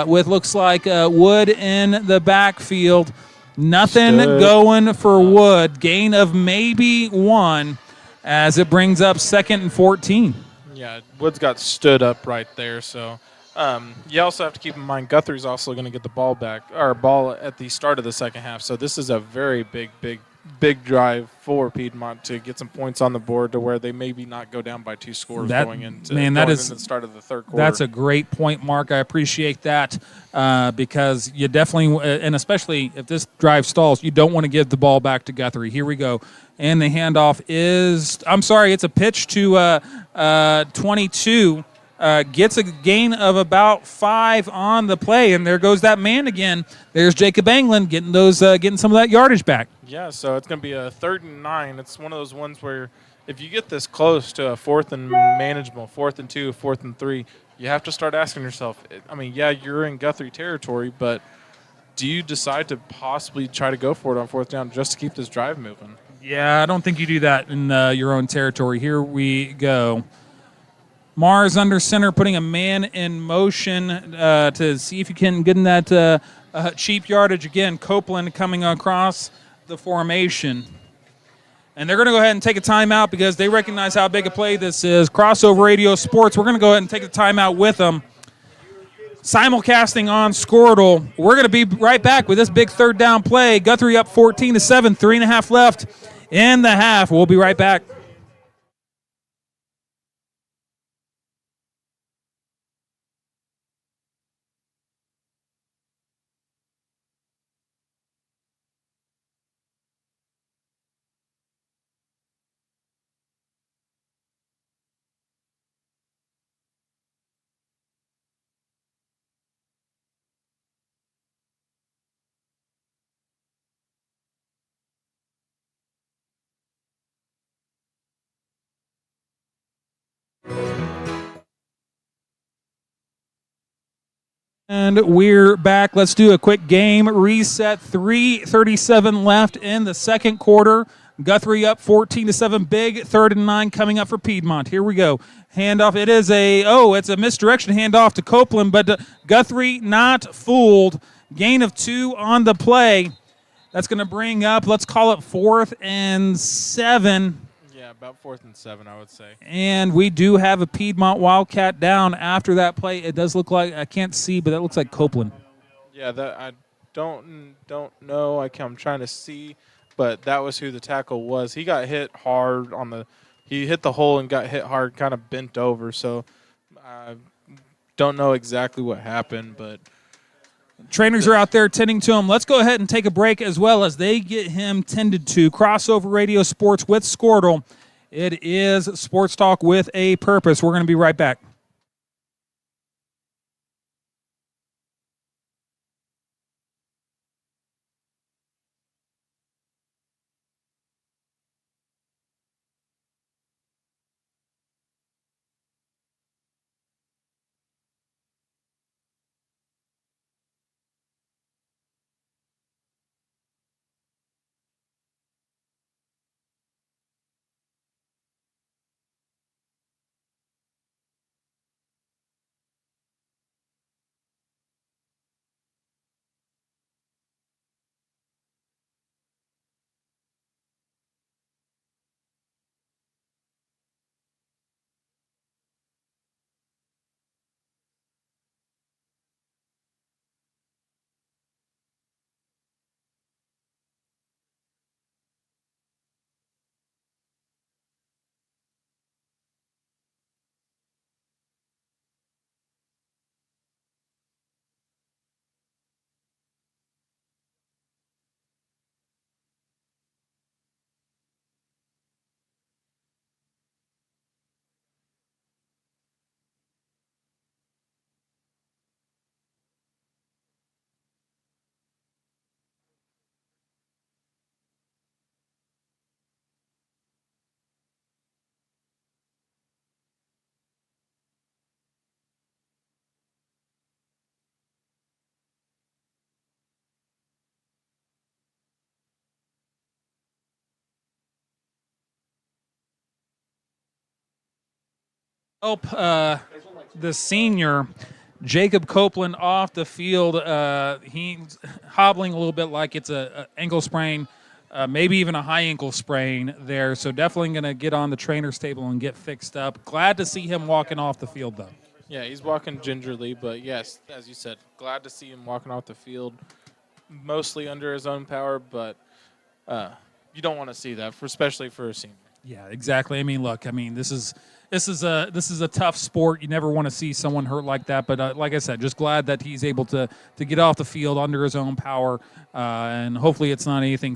with looks like Wood in the backfield. Nothing going for Wood. Gain of maybe 1 as it brings up 2nd and 14. Yeah, Woods got stood up right there, so you also have to keep in mind Guthrie's also going to get the ball at the start of the second half. So this is a very big drive for Piedmont to get some points on the board to where they maybe not go down by 2 scores going into the start of the third quarter. That's a great point, Mark. I appreciate that because you definitely, and especially if this drive stalls, you don't want to give the ball back to Guthrie. Here we go. And the handoff it's a pitch to 22. gets a gain of about 5 on the play, and there goes that man again. There's Jacob Anglin getting some of that yardage back. Yeah, so it's going to be a 3rd and 9. It's one of those ones where if you get this close to a 4th and manageable, 4th and 2, 4th and 3, you have to start asking yourself, I mean, yeah, you're in Guthrie territory, but do you decide to possibly try to go for it on 4th down just to keep this drive moving? Yeah, I don't think you do that in your own territory. Here we go. Mars under center, putting a man in motion to see if you can get in that cheap yardage again. Copeland coming across the formation. And they're going to go ahead and take a timeout because they recognize how big a play this is. Crossover Radio Sports, we're going to go ahead and take the timeout with them. Simulcasting on Squirtle. We're going to be right back with this big 3rd down play. Guthrie up 14-7, 3.5 left in the half. We'll be right back. And we're back. Let's do a quick game reset. 3:37 left in the second quarter. Guthrie up 14-7. Big 3rd and 9 coming up for Piedmont. Here we go. Handoff. It's a misdirection handoff to Copeland, but Guthrie not fooled. Gain of 2 on the play. That's going to bring up, let's call it 4th and 7. Yeah, about 4th and 7, I would say. And we do have a Piedmont Wildcat down after that play. It does look like, I can't see, but that looks like Copeland. Yeah, that I don't know. I'm trying to see, but that was who the tackle was. He got hit hard he hit the hole and got hit hard, kind of bent over. So I don't know exactly what happened, but trainers are out there tending to him. Let's go ahead and take a break as well as they get him tended to. Crossover Radio Sports with Squirtle. It is Sports Talk with a Purpose. We're going to be right back. Help the senior Jacob Copeland off the field. He's hobbling a little bit like it's a ankle sprain, maybe even a high ankle sprain there. So definitely going to get on the trainer's table and get fixed up. Glad to see him walking off the field, though. Yeah, he's walking gingerly, but yes, as you said, glad to see him walking off the field, mostly under his own power, but you don't want to see that, especially for a senior. Yeah, exactly. I mean, look, this is a tough sport. You never want to see someone hurt like that. But like I said, just glad that he's able to get off the field under his own power, and hopefully it's not anything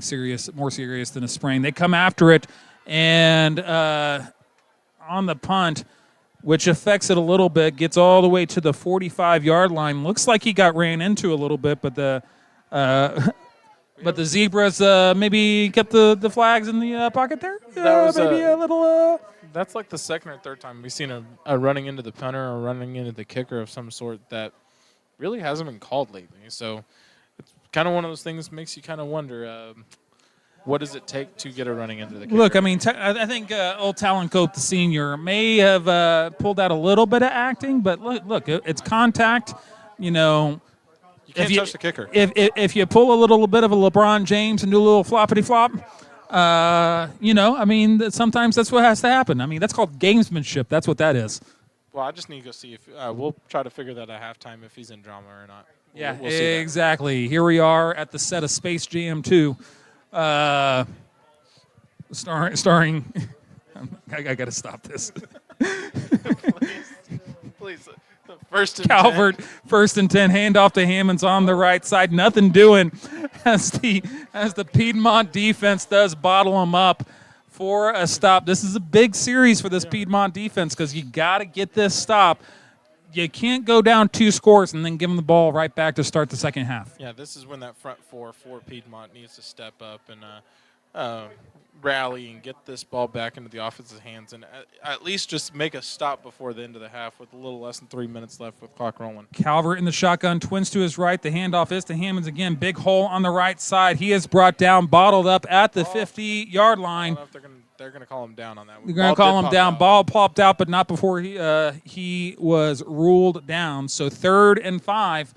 more serious than a sprain. They come after it, and on the punt, which affects it a little bit. Gets all the way to the 45-yard line. Looks like he got ran into a little bit, but the Zebras maybe kept the flags in the pocket there. That was, maybe a little. That's like the second or third time we've seen a running into the punter or running into the kicker of some sort that really hasn't been called lately. So it's kind of one of those things makes you kind of wonder, what does it take to get a running into the kicker? Look, I mean, I think old Talon Cope, the senior, may have pulled out a little bit of acting, but look, it's contact. You know, you can't touch the kicker. If you pull a little bit of a LeBron James and do a little floppity flop, I mean, sometimes that's what has to happen. I mean, that's called gamesmanship. That's what that is. Well, I just need to go see if we'll try to figure that at halftime if he's in drama or not. Yeah, we'll see exactly. Here we are at the set of Space Jam 2, starring. I got to stop this. Please. First and Calvert, 10. first and 10, handoff to Hammonds on the right side. Nothing doing as the Piedmont defense does bottle them up for a stop. This is a big series for this Piedmont defense because you got to get this stop. You can't go down 2 scores and then give them the ball right back to start the second half. Yeah, this is when that front four for Piedmont needs to step up and rally and get this ball back into the offense's hands and at least just make a stop before the end of the half with a little less than 3 minutes left with clock rolling. Calvert in the shotgun, twins to his right. The handoff is to Hammonds again. Big hole on the right side. He is brought down, bottled up at the 50-yard line. I don't know if they're going to call him down on that one. They're going to call him down. Ball popped out, but not before he was ruled down. So 3rd and 5,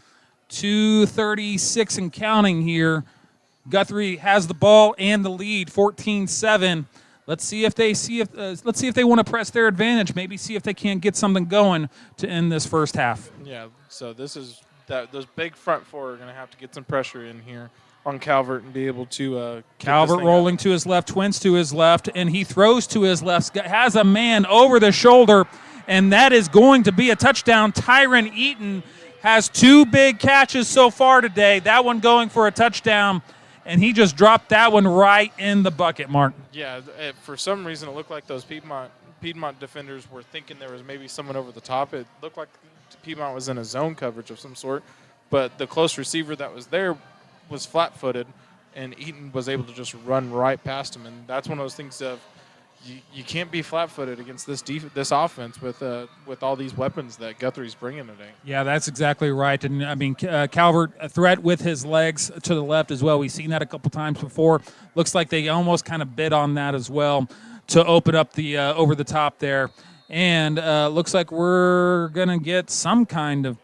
2:36 and counting here. Guthrie has the ball and the lead, 14-7. Let's see if they want to press their advantage. Maybe see if they can't get something going to end this first half. Yeah. So this is those big front four are going to have to get some pressure in here on Calvert and be able to. Calvert rolling to his left, twins to his left, and he throws to his left. Has a man over the shoulder, and that is going to be a touchdown. Tyron Eaton has 2 big catches so far today. That one going for a touchdown. And he just dropped that one right in the bucket, Mark. Yeah, for some reason it looked like those Piedmont defenders were thinking there was maybe someone over the top. It looked like Piedmont was in a zone coverage of some sort, but the close receiver that was there was flat-footed, and Eaton was able to just run right past him. And that's one of those things of you can't be flat-footed against this offense with all these weapons that Guthrie's bringing today. Yeah, that's exactly right. And, I mean, Calvert, a threat with his legs to the left as well. We've seen that a couple times before. Looks like they almost kind of bid on that as well to open up the over the top there. And looks like we're going to get some kind of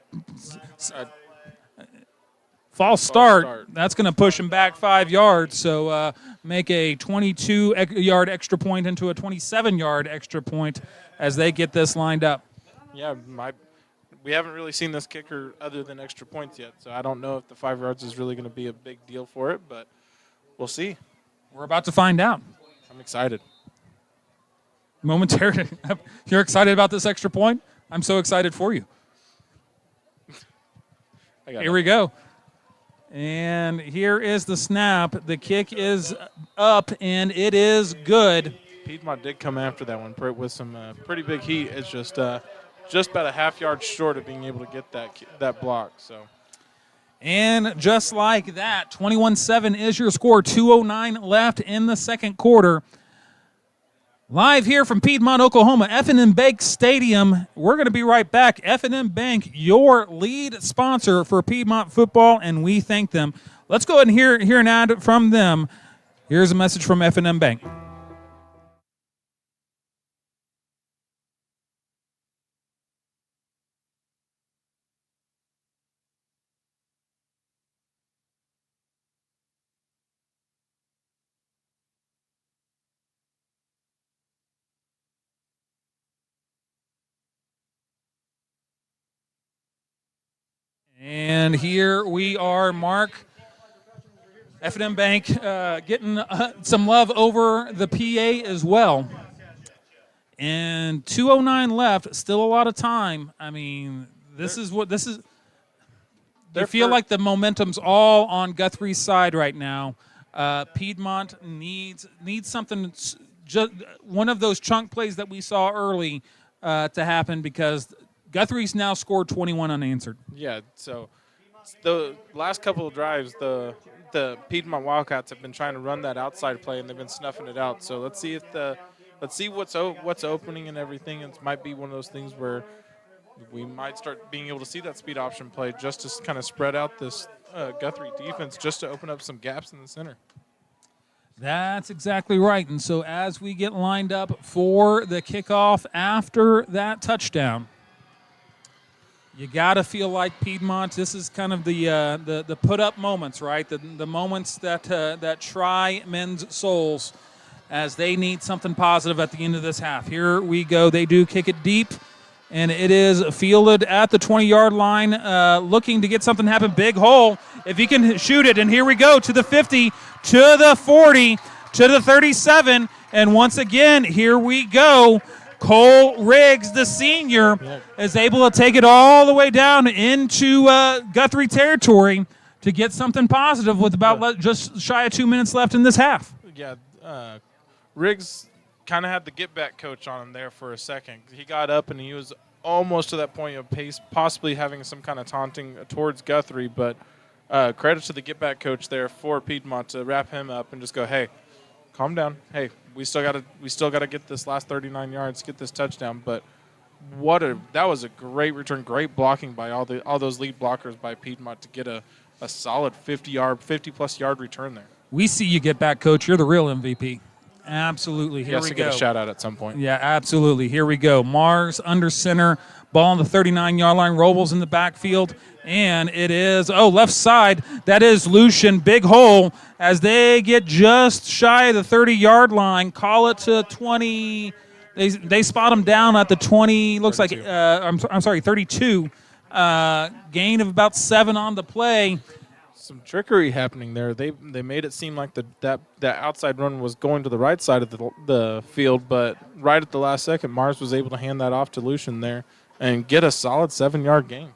false start. That's going to push him back 5 yards. So make a 22-yard extra point into a 27-yard extra point as they get this lined up. Yeah, we haven't really seen this kicker other than extra points yet, so I don't know if the 5 yards is really going to be a big deal for it, but we'll see. We're about to find out. I'm excited. Momentarily. You're excited about this extra point? I'm so excited for you. Here we go. And here is the snap. The kick is up, and it is good. Piedmont did come after that one with some pretty big heat. It's just about a half yard short of being able to get that block. So, and just like that, 21-7 is your score. 2:09 left in the second quarter. Live here from Piedmont, Oklahoma, F&M Bank Stadium. We're going to be right back. F&M Bank, your lead sponsor for Piedmont football, and we thank them. Let's go ahead and hear an ad from them. Here's a message from F&M Bank. And here we are, Mark. F&M Bank getting some love over the PA as well. And 2:09 left, still a lot of time. I mean, this is. I feel like the momentum's all on Guthrie's side right now. Piedmont needs something. Just one of those chunk plays that we saw early to happen because Guthrie's now scored 21 unanswered. Yeah, so the last couple of drives, the Piedmont Wildcats have been trying to run that outside play, and they've been snuffing it out. So let's see what's opening and everything. It might be one of those things where we might start being able to see that speed option play just to kind of spread out this Guthrie defense, just to open up some gaps in the center. That's exactly right. And so as we get lined up for the kickoff after that touchdown, you got to feel like Piedmont. This is kind of the put-up moments, right? The moments that try men's souls as they need something positive at the end of this half. Here we go. They do kick it deep, and it is fielded at the 20-yard line, looking to get something happen. Big hole. If he can shoot it, and here we go to the 50, to the 40, to the 37, and once again, here we go. Cole Riggs, the senior, is able to take it all the way down into Guthrie territory to get something positive with about just shy of 2 minutes left in this half. Yeah, Riggs kind of had the get-back coach on him there for a second. He got up, and he was almost to that point of pace, possibly having some kind of taunting towards Guthrie, but credit to the get-back coach there for Piedmont to wrap him up and just go, hey, calm down. Hey, we still got to get this last 39 yards, get this touchdown. But that was a great return, great blocking by all those lead blockers by Piedmont to get a solid 50-plus yard return there. We see you get back, Coach. You're the real MVP. Absolutely. Here we go. Get a shout out at some point. Yeah, absolutely. Here we go. Mars under center, ball on the 39-yard line. Robles in the backfield, and it is left side. That is Lucian. Big hole as they get just shy of the 30-yard line. Call it to 20. They spot him down at the 20. Looks 32. I'm sorry, 32. Gain of about 7 on the play. Some trickery happening there. They made it seem like that outside run was going to the right side of the field, but right at the last second, Mars was able to hand that off to Lucian there and get a solid 7-yard gain.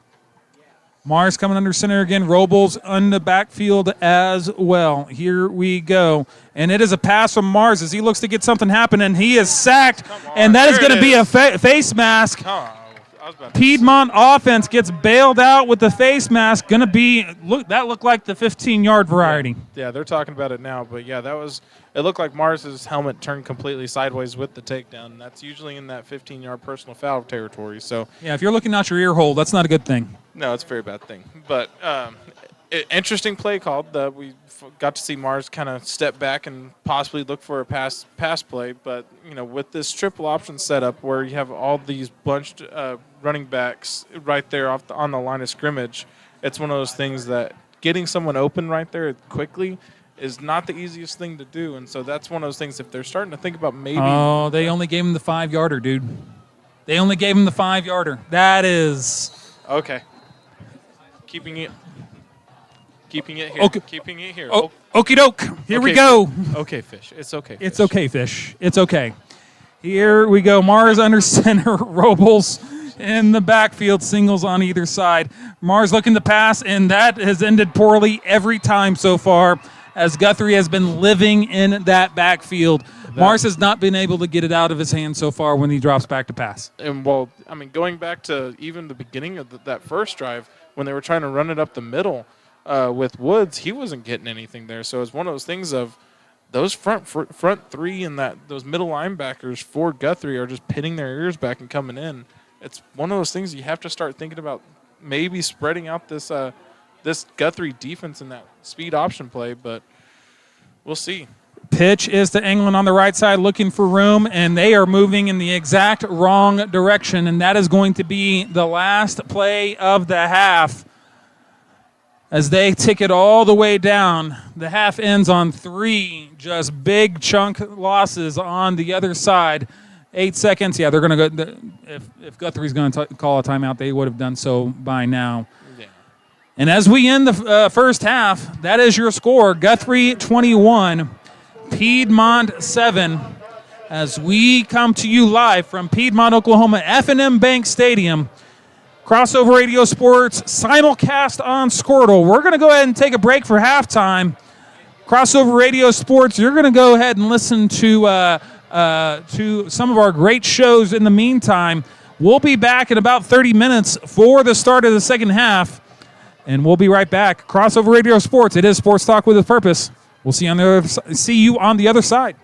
Mars coming under center again. Robles on the backfield as well. Here we go. And it is a pass from Mars as he looks to get something happen, and he is sacked. And that is going to be a face mask. Come on. Piedmont offense gets bailed out with the face mask. Going to be that looked like the 15-yard variety. Yeah, they're talking about it now, but yeah, it looked like Mars's helmet turned completely sideways with the takedown. That's usually in that 15-yard personal foul territory. So yeah, if you're looking out your ear hole, that's not a good thing. No, it's a very bad thing. But interesting play called. We got to see Mars kind of step back and possibly look for a pass play. But with this triple option setup where you have all these bunched running backs right there on the line of scrimmage, it's one of those things that getting someone open right there quickly is not the easiest thing to do. And so that's one of those things. If they're starting to think about maybe, they only gave him the 5-yarder, dude. They only gave him the 5-yarder. That is okay. Keeping it here. Okay. Keeping it here. Okie doke. Here we go. Okay, Fish. It's okay. Fish. It's okay, Fish. It's okay. Here we go. Mars under center. Robles in the backfield. Singles on either side. Mars looking to pass, and that has ended poorly every time so far as Guthrie has been living in that backfield. Mars has not been able to get it out of his hands so far when he drops back to pass. And, going back to even the beginning of that first drive, when they were trying to run it up the middle with Woods, he wasn't getting anything there. So it's one of those things of those front three and those middle linebackers for Guthrie are just pinning their ears back and coming in. It's one of those things you have to start thinking about maybe spreading out this Guthrie defense in that speed option play, but we'll see. Pitch is to England on the right side looking for room, and they are moving in the exact wrong direction, and that is going to be the last play of the half as they tick it all the way down. The half ends on 3 just big chunk losses on the other side. 8 seconds. Yeah, they're going to go. If Guthrie's going to call a timeout, they would have done so by now. Yeah. And as we end the first half, that is your score. Guthrie 21, Piedmont 7. As we come to you live from Piedmont, Oklahoma, F&M Bank Stadium. Crossover Radio Sports simulcast on Squirtle. We're going to go ahead and take a break for halftime. Crossover Radio Sports, you're going to go ahead and listen to to some of our great shows in the meantime. We'll be back in about 30 minutes for the start of the second half, and we'll be right back. Crossover Radio Sports. It is Sports Talk with a Purpose. We'll see you on the other side.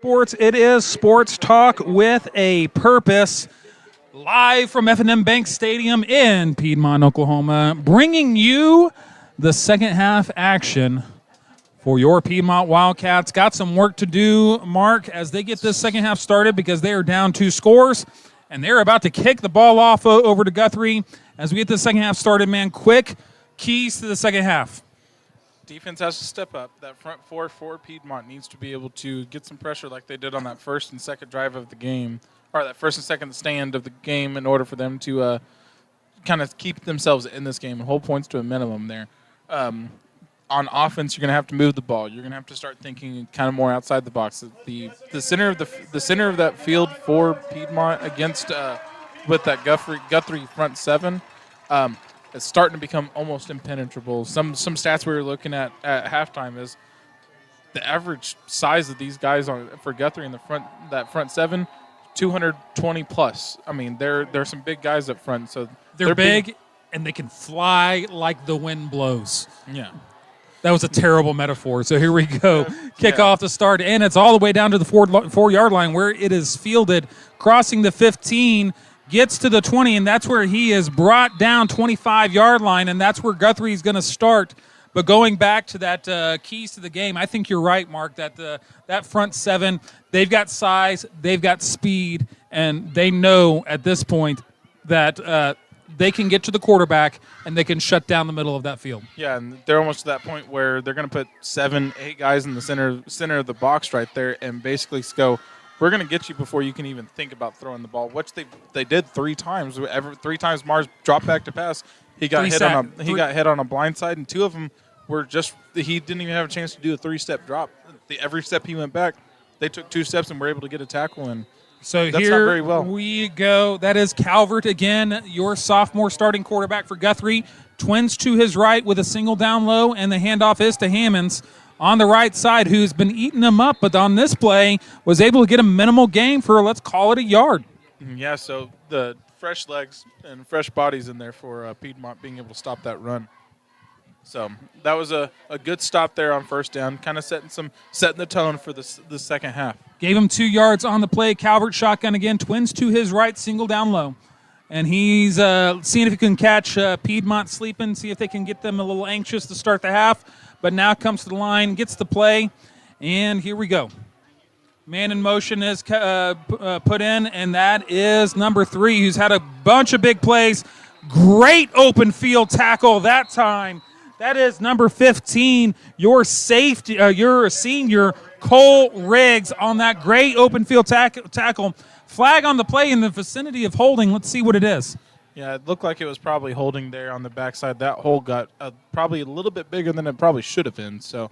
Sports, it is Sports Talk with a Purpose, live from F&M Bank Stadium in Piedmont, Oklahoma, bringing you the second half action for your Piedmont Wildcats. Got some work to do, Mark, as they get this second half started because they are down 2 scores, and they're about to kick the ball off over to Guthrie. As we get this second half started, man, quick keys to the second half. Defense has to step up. That front four for Piedmont needs to be able to get some pressure like they did on that first and second drive of the game, or that first and second stand of the game, in order for them to kind of keep themselves in this game and hold points to a minimum there. On offense, you're going to have to move the ball. You're going to have to start thinking kind of more outside the box. The center of the center of that field for Piedmont against with that Guthrie front seven. It's starting to become almost impenetrable. Some stats we were looking at halftime is the average size of these guys for Guthrie in that front seven, 220 plus. I mean, there's some big guys up front, so they're big and they can fly like the wind blows. Yeah. That was a terrible metaphor. So here we go. Kick off the start, and it's all the way down to the 4-yard line where it is fielded, crossing the 15. Gets to the 20, and that's where he is brought down 25-yard line, and that's where Guthrie is going to start. But going back to that keys to the game, I think you're right, Mark, that that front seven, they've got size, they've got speed, and they know at this point that they can get to the quarterback and they can shut down the middle of that field. Yeah, and they're almost to that point where they're going to put 7, 8 guys in the center of the box right there and basically go, we're going to get you before you can even think about throwing the ball, which they did 3 times. 3 times Mars dropped back to pass. He got hit on a blind side, and 2 of them were just he didn't even have a chance to do a 3-step drop. Every step he went back, they took 2 steps and were able to get a tackle in. So that's here not very well. We go. That is Calvert again, your sophomore starting quarterback for Guthrie. Twins to his right with a single down low, and the handoff is to Hammonds on the right side, who's been eating him up, but on this play was able to get a minimal gain for, let's call it, a yard. Yeah, so the fresh legs and fresh bodies in there for Piedmont being able to stop that run. So that was a good stop there on first down, kind of setting the tone for the second half. Gave him 2 yards on the play. Calvert shotgun again. Twins to his right, single down low. And he's seeing if he can catch Piedmont sleeping, see if they can get them a little anxious to start the half. But now comes to the line, gets the play, and here we go. Man in motion is put in, and that is number 3, who's had a bunch of big plays. Great open field tackle that time. That is number 15, your safety, your senior, Cole Riggs, on that great open field tackle. Flag on the play in the vicinity of holding. Let's see what it is. Yeah, it looked like it was probably holding there on the backside. That hole got probably a little bit bigger than it probably should have been. So,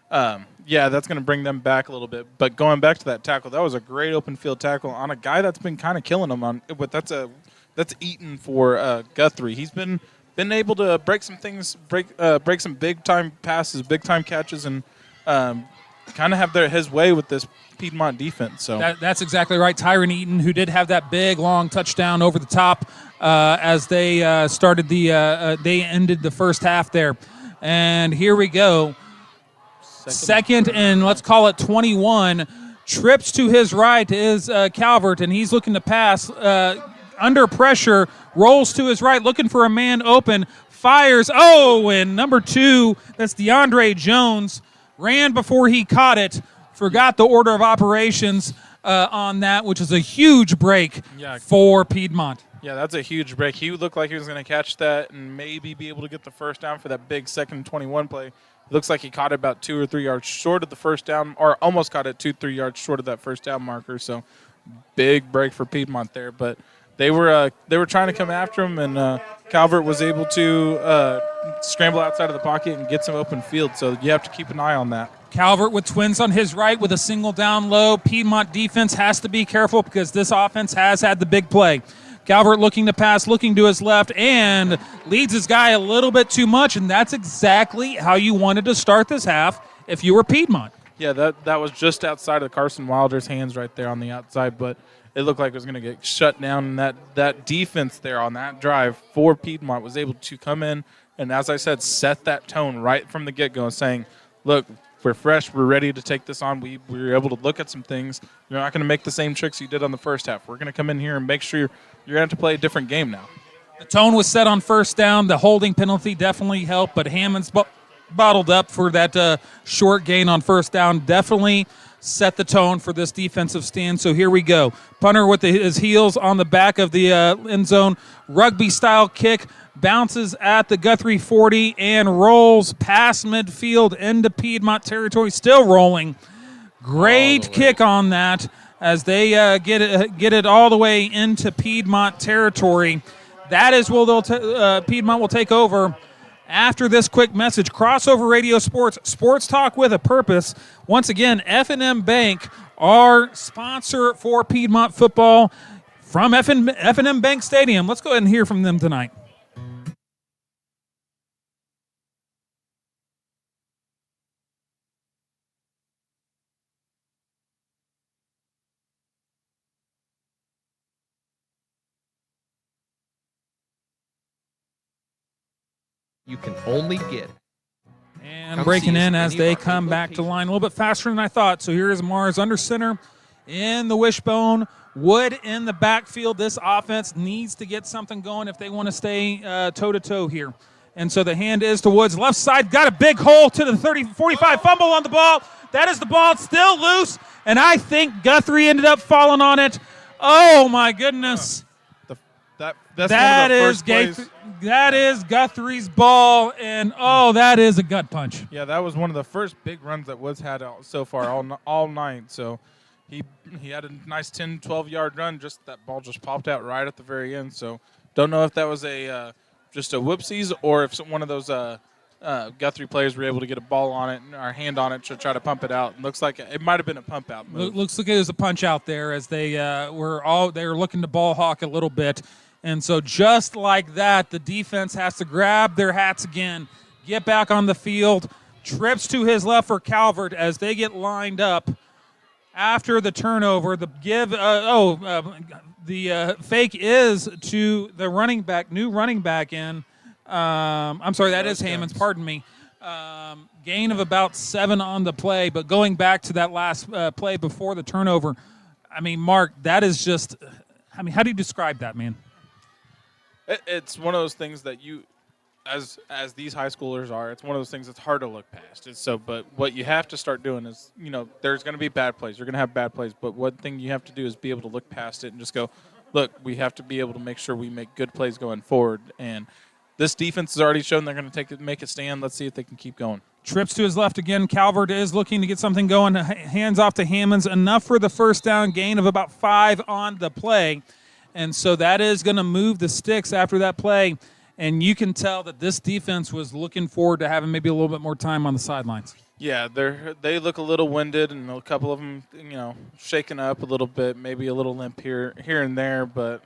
that's going to bring them back a little bit. But going back to that tackle, that was a great open field tackle on a guy that's been kind of killing them on. But that's eaten for Guthrie. He's been able to break some things, break some big time passes, big time catches, and kind of have his way with this Piedmont defense. So that's exactly right. Tyron Eaton, who did have that big long touchdown over the top as they started they ended the first half there. And here we go. Second and let's call it 21. Trips to his right is Calvert, and he's looking to pass under pressure. Rolls to his right, looking for a man open. Fires. Oh, and number 2, that's DeAndre Jones, ran before he caught it. Forgot the order of operations on that, which is a huge break for Piedmont. Yeah, that's a huge break. He looked like he was going to catch that and maybe be able to get the first down for that big second 21 play. It looks like he caught it about 2 or 3 yards short of the first down, or almost caught it 2-3 yards short of that first down marker. So big break for Piedmont there. But they were trying to come after him, and Calvert was able to scramble outside of the pocket and get some open field. So you have to keep an eye on that. Calvert with twins on his right with a single down low. Piedmont defense has to be careful because this offense has had the big play. Calvert looking to pass, looking to his left, and leads his guy a little bit too much, and that's exactly how you wanted to start this half if you were Piedmont. Yeah, that was just outside of Carson Wilder's hands right there on the outside, but it looked like it was going to get shut down, and that defense there on that drive for Piedmont was able to come in and, as I said, set that tone right from the get-go, saying, look, we're fresh. We're ready to take this on. We were able to look at some things. You're not going to make the same tricks you did on the first half. We're going to come in here and make sure you're going to have to play a different game now. The tone was set on first down. The holding penalty definitely helped, but Hammond's bottled up for that short gain on first down. Definitely set the tone for this defensive stand. So here we go. Punter with his heels on the back of the end zone. Rugby-style kick. Bounces at the Guthrie 40 and rolls past midfield into Piedmont territory. Still rolling. Great kick on that as they get it all the way into Piedmont territory. That is where Piedmont will take over after this quick message. Crossover Radio Sports, Sports Talk with a Purpose. Once again, F&M Bank, our sponsor for Piedmont football from F&M Bank Stadium. Let's go ahead and hear from them tonight. You can only get. And breaking in as they come back to line a little bit faster than I thought. So here is Mars under center in the wishbone. Wood in the backfield. This offense needs to get something going if they want to stay toe-to-toe here. And so the hand is to Woods. Left side, got a big hole to the 45 fumble on the ball. That is the ball. It's still loose. And I think Guthrie ended up falling on it. Oh, my goodness. That is Guthrie's ball, and that is a gut punch. Yeah, that was one of the first big runs that Woods had so far all night. So he had a nice 10, 12-yard run. Just that ball just popped out right at the very end. So don't know if that was just a whoopsies or if one of those Guthrie players were able to get a ball on it or hand on it to try to pump it out. It looks like it might have been a pump out move. Looks like it was a punch out there as they were looking to ball hawk a little bit. And so just like that, the defense has to grab their hats again, get back on the field, trips to his left for Calvert as they get lined up after the turnover. The fake is to the running back, new running back in. I'm sorry, that is Hammonds, pardon me. Gain of about 7 on the play, but going back to that last play before the turnover, I mean, Mark, that is just, how do you describe that, man? It's one of those things that you, as these high schoolers are, it's one of those things that's hard to look past. But what you have to start doing is, there's going to be bad plays. You're going to have bad plays. But one thing you have to do is be able to look past it and just go, look, we have to be able to make sure we make good plays going forward. And this defense has already shown they're going to make it stand. Let's see if they can keep going. Trips to his left again. Calvert is looking to get something going. Hands off to Hammonds. Enough for the first down, gain of about 5 on the play. And so that is going to move the sticks after that play. And you can tell that this defense was looking forward to having maybe a little bit more time on the sidelines. Yeah, they look a little winded, and a couple of them, shaken up a little bit, maybe a little limp here and there. But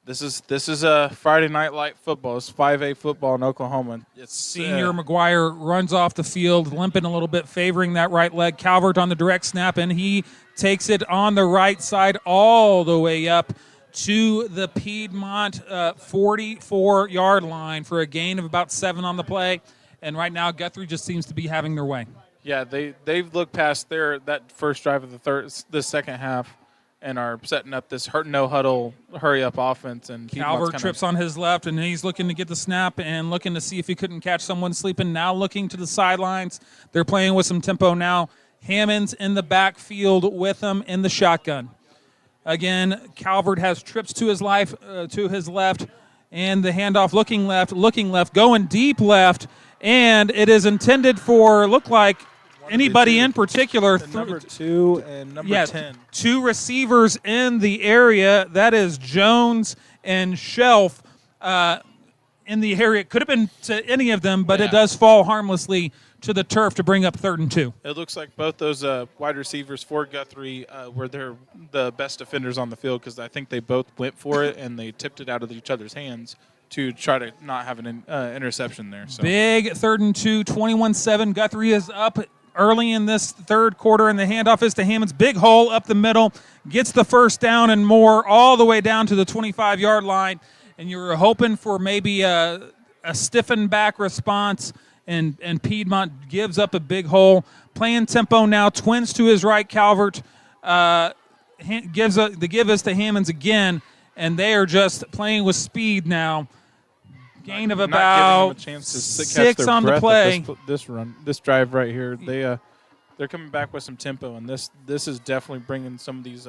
this is a Friday Night Light football. It's 5A football in Oklahoma. It's Senior McGuire runs off the field, limping a little bit, favoring that right leg. Calvert on the direct snap, and he takes it on the right side all the way up to the Piedmont 44-yard line for a gain of about 7 on the play. And right now, Guthrie just seems to be having their way. Yeah, they've looked past that first drive of the second half and are setting up this no-huddle, hurry-up offense. And Calvert trips on his left, and he's looking to get the snap and looking to see if he couldn't catch someone sleeping. Now looking to the sidelines. They're playing with some tempo now. Hammonds in the backfield with him in the shotgun. Again, Calvert has trips to his left, and the handoff looking left, going deep left, and it is intended for, look like, anybody in particular. Number 2 and number 10. 2 receivers in the area. That is Jones and Shelf in the area. It could have been to any of them, but it does fall harmlessly to the turf to bring up 3rd and 2. It looks like both those wide receivers for Guthrie were the best defenders on the field because I think they both went for it and they tipped it out of each other's hands to try to not have an interception there. So. Big 3rd and 2, 21-7. Guthrie is up early in this third quarter, and the handoff is to Hammonds. Big hole up the middle, gets the first down and more all the way down to the 25-yard line, and you were hoping for maybe a stiffened back response. and Piedmont gives up a big hole. Playing tempo now, twins to his right, Calvert gives the give us to Hammonds again, and they are just playing with speed now. Gain of not about giving them a chance to catch 6 their on the breath play. at this drive right here. They're coming back with some tempo, and this is definitely bringing some of these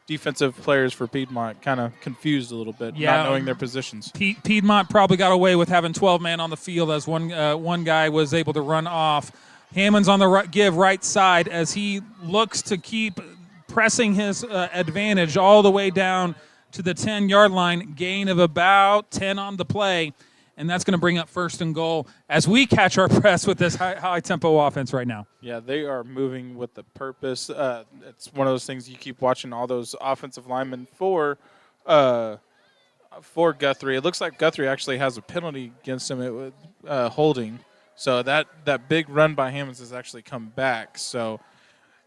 defensive players for Piedmont kind of confused a little bit, Yeah. not knowing their positions. Piedmont probably got away with having 12 man on the field as one guy was able to run off. Hammond's on the right side as he looks to keep pressing his advantage all the way down to the 10-yard line. Gain of about 10 on the play, and that's going to bring up 1st and goal as we catch our breath with this high tempo offense right now. Yeah, they are moving with the purpose. It's one of those things you keep watching all those offensive linemen for Guthrie. It looks like Guthrie actually has a penalty against him holding. So that big run by Hammonds has actually come back. So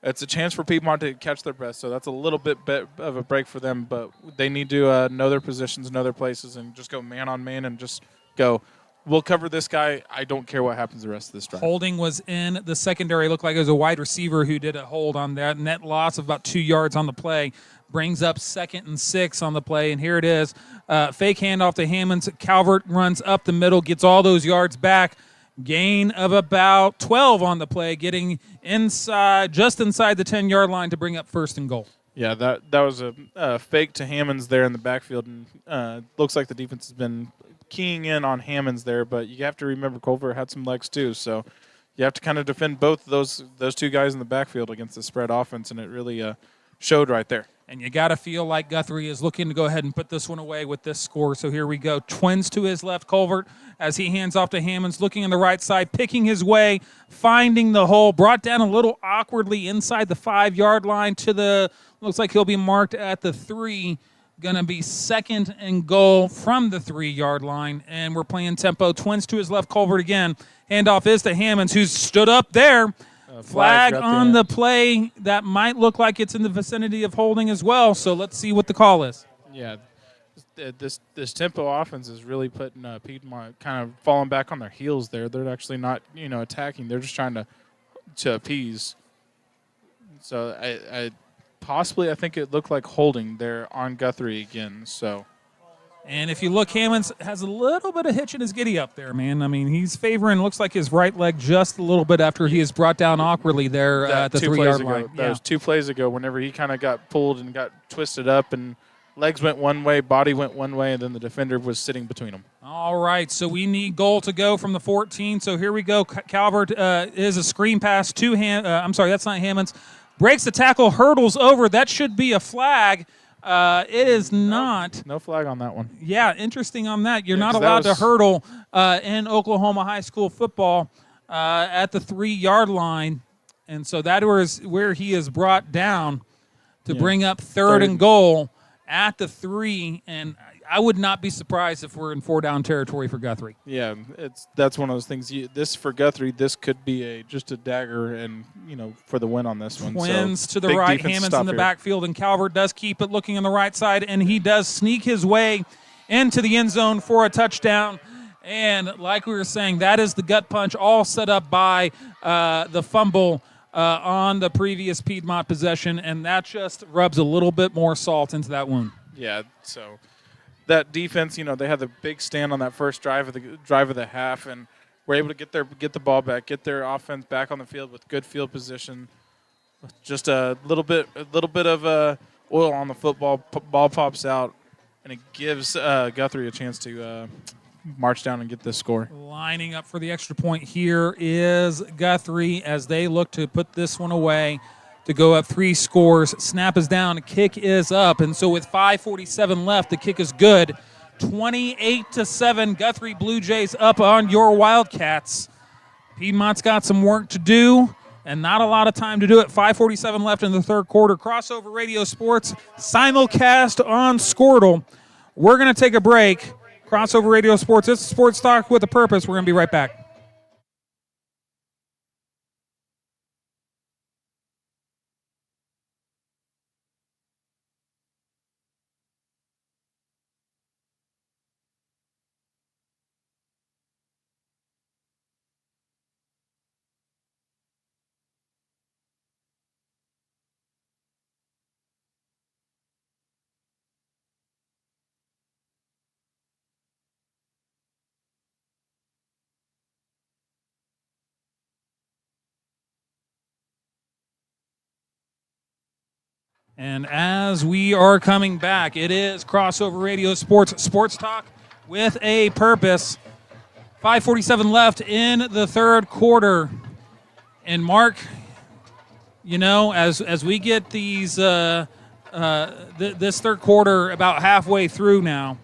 it's a chance for Piedmont to catch their breath. So that's a little bit of a break for them. But they need to know their positions, know their places, and just go man on man and just go, we'll cover this guy. I don't care what happens the rest of this drive. Holding was in the secondary. Looked like it was a wide receiver who did a hold on that. Net loss of about 2 yards on the play. Brings up 2nd and 6 on the play. And here it is. Fake handoff to Hammonds. Calvert runs up the middle, gets all those yards back. Gain of about 12 on the play, getting just inside the 10-yard line to bring up 1st and goal. Yeah, that was a fake to Hammonds there in the backfield. And looks like the defense has been keying in on Hammonds there, but you have to remember Culver had some legs too, so you have to kind of defend both those two guys in the backfield against the spread offense, and it really showed right there. And you got to feel like Guthrie is looking to go ahead and put this one away with this score. So here we go. Twins to his left, Culvert, as he hands off to Hammonds, looking on the right side, picking his way, finding the hole, brought down a little awkwardly inside the 5-yard line to the, looks like he'll be marked at the 3. Going to be 2nd and goal from the 3-yard line. And we're playing tempo. Twins to his left, Culvert again. Handoff is to Hammonds, who's stood up there. Flag on the play. That might look like it's in the vicinity of holding as well. So let's see what the call is. Yeah, this tempo offense is really putting Piedmont kind of falling back on their heels there. They're actually not attacking. They're just trying to appease. So I think it looked like holding there on Guthrie again. So. And if you look, Hammonds has a little bit of hitch in his giddy up there, man. I mean, he's favoring, looks like his right leg just a little bit after he is brought down awkwardly there at the 3-yard line. That was 2 plays ago whenever he kind of got pulled and got twisted up and legs went one way, body went one way, and then the defender was sitting between them. All right, so we need goal to go from the 14. So here we go. Calvert is a screen pass to I'm sorry, that's not Hammonds. Breaks the tackle, hurdles over. That should be a flag. It is not. No flag on that one. Yeah, interesting on that. You're not allowed to hurdle in Oklahoma high school football at the 3-yard line. And so that was where he is brought down to bring up 3rd and goal at the 3. And I would not be surprised if we're in 4-down territory for Guthrie. Yeah, that's one of those things. This for Guthrie, this could be just a dagger, and for the win on this one. Twins so to the right, Hammonds in the backfield, and Calvert does keep it looking on the right side, and he does sneak his way into the end zone for a touchdown. And like we were saying, that is the gut punch, all set up by the fumble on the previous Piedmont possession, and that just rubs a little bit more salt into that wound. Yeah, so that defense, they had the big stand on that first drive of the half, and were able to get the ball back, get their offense back on the field with good field position. Just a little bit of oil on the football. Ball pops out, and it gives Guthrie a chance to march down and get this score. Lining up for the extra point here is Guthrie as they look to put this one away to go up 3 scores. Snap is down, kick is up, and so with 5:47 left, the kick is good. 28-7, Guthrie Blue Jays up on your Wildcats. Piedmont's got some work to do and not a lot of time to do it. 5:47 left in the third quarter. Crossover Radio Sports simulcast on Squirtle. We're going to take a break. Crossover Radio Sports, it's Sports Talk with a Purpose. We're going to be right back. And as we are coming back, it is Crossover Radio Sports Talk with a purpose. 5:47 left in the third quarter. And Mark, as we get these this third quarter about halfway through now,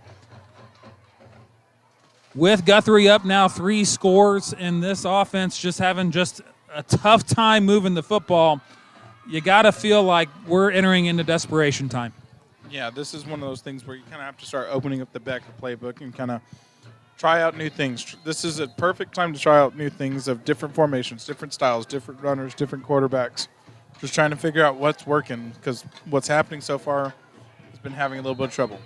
with Guthrie up now 3 scores and this offense just having just a tough time moving the football, you got to feel like we're entering into desperation time. Yeah, this is one of those things where you kind of have to start opening up the back of the playbook and kind of try out new things. This is a perfect time to try out new things of different formations, different styles, different runners, different quarterbacks. Just trying to figure out what's working, because what's happening so far has been having a little bit of trouble.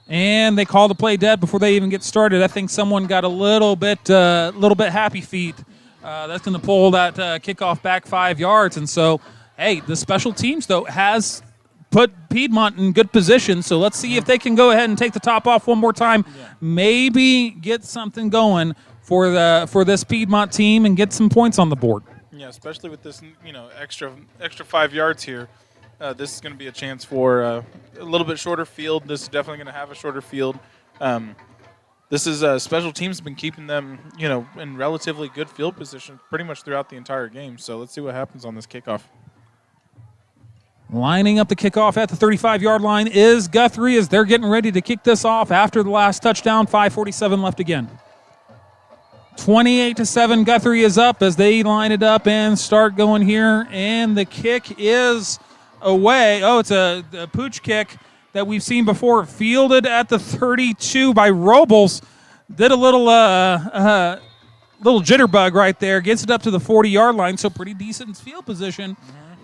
And they call the play dead before they even get started. I think someone got a little bit happy feet. That's going to pull that kickoff back 5 yards. And so, hey, the special teams, though, has put Piedmont in good position. So let's see if they can go ahead and take the top off one more time. Yeah. Maybe get something going for this Piedmont team and get some points on the board. Yeah, especially with this extra 5 yards here. This is going to be a chance for a little bit shorter field. This is definitely going to have a shorter field. This is special teams have been keeping them, in relatively good field position pretty much throughout the entire game. So let's see what happens on this kickoff. Lining up the kickoff at the 35-yard line is Guthrie as they're getting ready to kick this off after the last touchdown. 5:47 left again. 28-7, Guthrie is up as they line it up and start going here. And the kick is away. Oh, it's a pooch kick that we've seen before. Fielded at the 32 by Robles. Did a little jitterbug right there. Gets it up to the 40-yard line, so pretty decent field position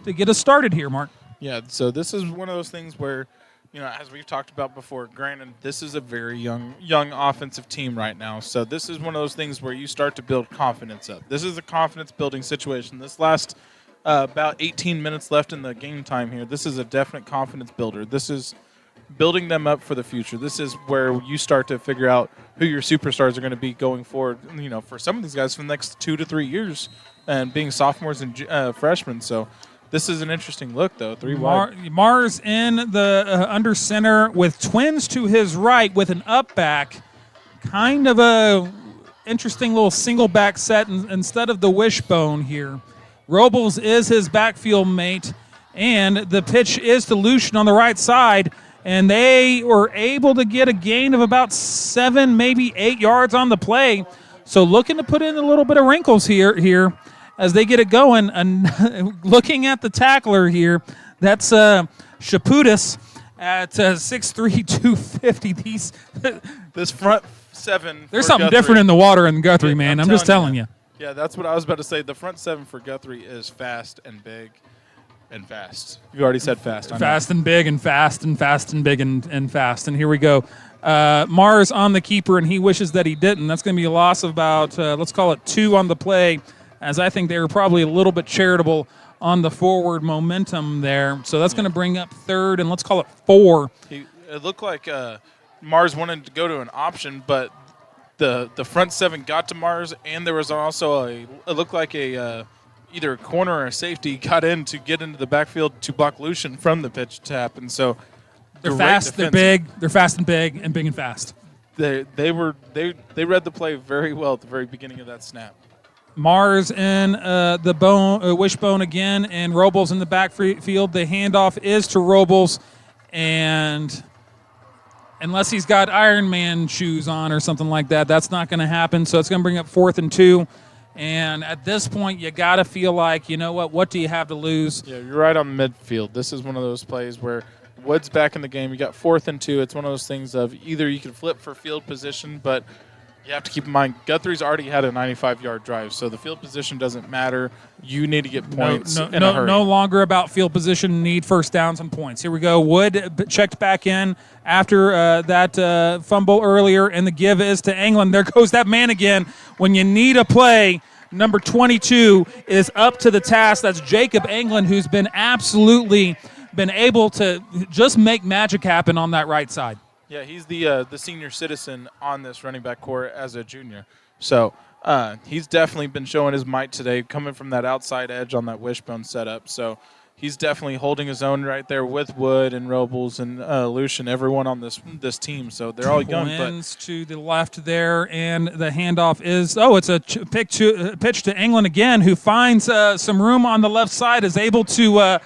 to get us started here, Mark. Yeah, so this is one of those things where, as we've talked about before, granted, this is a very young offensive team right now. So this is one of those things where you start to build confidence up. This is a confidence-building situation. This last about 18 minutes left in the game time here, this is a definite confidence builder. This is building them up for the future. This is where you start to figure out who your superstars are going to be going forward, for some of these guys for the next 2 to 3 years and being sophomores and freshmen. So this is an interesting look, though. 3 wide. Mars in the under center with twins to his right with an up back. Kind of a interesting little single back set instead of the wishbone here. Robles is his backfield mate, and the pitch is to Lucian on the right side, and they were able to get a gain of about 7, maybe 8 yards on the play. So looking to put in a little bit of wrinkles here as they get it going. And looking at the tackler here, that's Shaputis at 6'3", 250. This front seven. There's something Guthrie. Different in the water in Guthrie, man. I'm just telling you. Yeah, that's what I was about to say. The front seven for Guthrie is fast and big and fast. You already said fast. Fast and big and fast and fast and big and fast. And here we go. Mars on the keeper, and he wishes that he didn't. That's going to be a loss of about, let's call it 2 on the play, as I think they were probably a little bit charitable on the forward momentum there. So that's going to bring up 3rd, and let's call it 4. It looked like Mars wanted to go to an option, but the front seven got to Mars, and there was also it looked like either a corner or a safety got in to get into the backfield to block Lucian from the pitch tap, and so they're fast, they're big, they're fast and big and fast. They read the play very well at the very beginning of that snap. Mars in the wishbone again, and Robles in the backfield. The handoff is to Robles, and unless he's got Iron Man shoes on or something like that, that's not going to happen. So it's going to bring up 4th and 2. And at this point, you got to feel like, you know what do you have to lose? Yeah, you're right on midfield. This is one of those plays where Wood's back in the game. You got 4th and 2. It's one of those things of either you can flip for field position, but you have to keep in mind Guthrie's already had a 95-yard drive, so the field position doesn't matter. You need to get points in a hurry. No longer about field position, need first downs and points. Here we go. Wood checked back in after that fumble earlier, and the give is to England. There goes that man again. When you need a play, number 22 is up to the task. That's Jacob England, who's been able to just make magic happen on that right side. Yeah, he's the senior citizen on this running back core as a junior. So he's definitely been showing his might today, coming from that outside edge on that wishbone setup. So he's definitely holding his own right there with Wood and Robles and Lucian, everyone on this team. So they're all young. Twins to the left there, and the handoff is it's a pitch to England again, who finds some room on the left side, is able to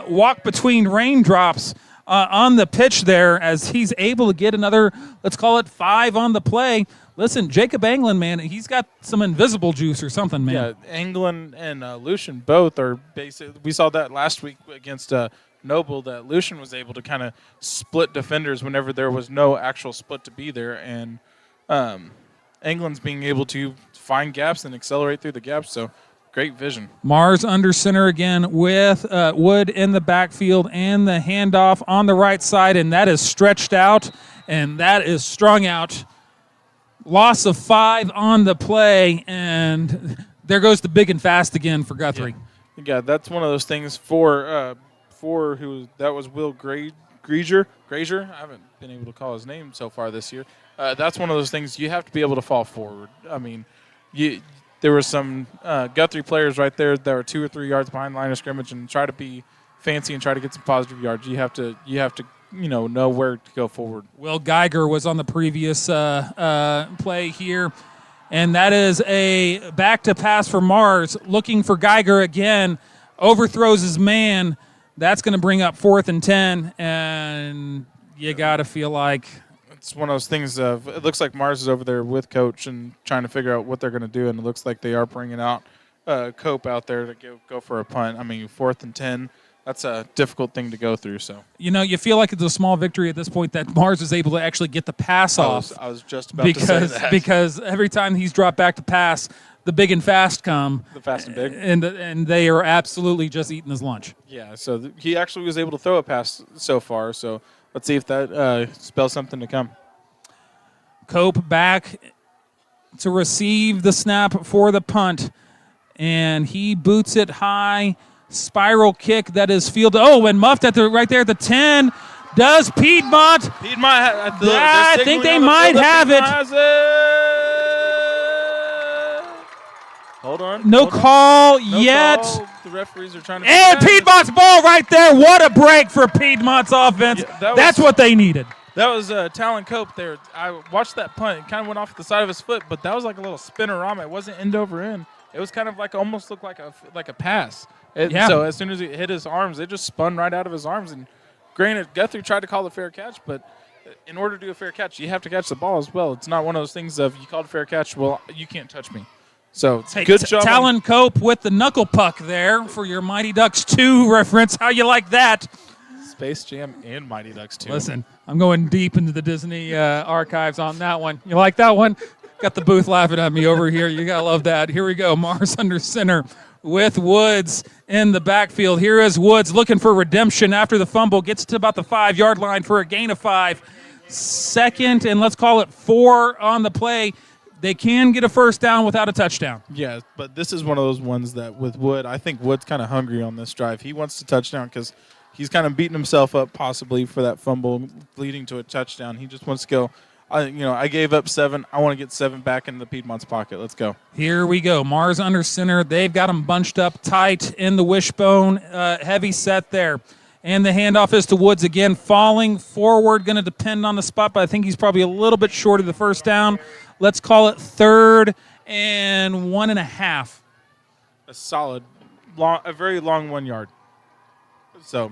walk between raindrops on the pitch there as he's able to get another, let's call it 5 on the play. Listen, Jacob Anglin, man, he's got some invisible juice or something, man. Yeah, Anglin and Lucian both are basic. We saw that last week against Noble, that Lucian was able to kind of split defenders whenever there was no actual split to be there, and Anglin's being able to find gaps and accelerate through the gaps. So great vision. Mars under center again with Wood in the backfield and the handoff on the right side, and that is stretched out and that is strung out. Loss of 5 on the play, and there goes the big and fast again for Guthrie. Yeah, that's one of those things for who that was Will Grazier. I haven't been able to call his name so far this year. That's one of those things you have to be able to fall forward. I mean, there were some Guthrie players right there that were 2 or 3 yards behind the line of scrimmage and try to be fancy and try to get some positive yards. You have to know where to go forward. Will Geiger was on the previous play here, and that is a back to pass for Mars, looking for Geiger again, overthrows his man. That's going to bring up 4th and 10, and you got to feel like it's one of those things of it looks like Mars is over there with coach and trying to figure out what they're going to do, and it looks like they are bringing out Cope out there to go for a punt. I mean, 4th and 10. That's a difficult thing to go through. So you feel like it's a small victory at this point that Mars is able to actually get the pass off. I was just about to say that. Because every time he's dropped back to pass, the big and fast come. The fast and big. And they are absolutely just eating his lunch. Yeah, so he actually was able to throw a pass so far. So let's see if that spells something to come. Cope back to receive the snap for the punt, and he boots it high. Spiral kick that is fielded. And muffed right there at the 10. Does Piedmont? I think they might have it. Hold on. No call yet. The referees are trying to. And Piedmont's ball right there. What a break for Piedmont's offense. Yeah, that's what they needed. That was Talon Cope there. I watched that punt. It kind of went off the side of his foot, but that was like a little spinorama. It wasn't end over end. It was kind of like almost looked like a pass. So as soon as it hit his arms, it just spun right out of his arms. And granted, Guthrie tried to call the fair catch, but in order to do a fair catch, you have to catch the ball as well. It's not one of those things of you called a fair catch, well, you can't touch me. So good job. Talon Cope with the knuckle puck there for your Mighty Ducks 2 reference. How you like that? Space Jam and Mighty Ducks 2. Listen, I'm going deep into the Disney archives on that one. You like that one? Got the booth laughing at me over here. You got to love that. Here we go. Mars under center with Woods in the backfield. Here is Woods looking for redemption after the fumble. Gets to about the 5-yard line for a gain of 5. 2nd, and let's call it 4 on the play. They can get a first down without a touchdown. Yeah, but this is one of those ones that with Wood, I think Wood's kind of hungry on this drive. He wants to touchdown because he's kind of beating himself up possibly for that fumble leading to a touchdown. He just wants to go, I gave up 7. I want to get 7 back into the Piedmont's pocket. Let's go. Here we go. Mars under center. They've got him bunched up tight in the wishbone. Heavy set there. And the handoff is to Woods again. Falling forward, going to depend on the spot, but I think he's probably a little bit short of the first down. Let's call it 3rd and 1.5. A solid, a very long 1 yard. So,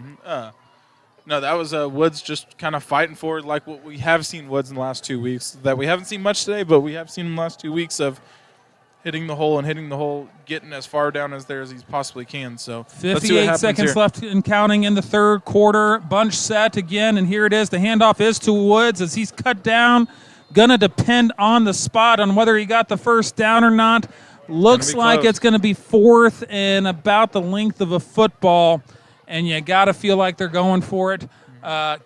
no, that was Woods just kind of fighting forward like what we have seen Woods in the last 2 weeks. That we haven't seen much today, but we have seen in the last 2 weeks of hitting the hole, getting as far down as he possibly can. So 58 seconds left and counting in the 3rd quarter. Bunch set again, and here it is. The handoff is to Woods as he's cut down. Going to depend on the spot on whether he got the first down or not. Looks like it's going to be 4th and about the length of a football, and you got to feel like they're going for it.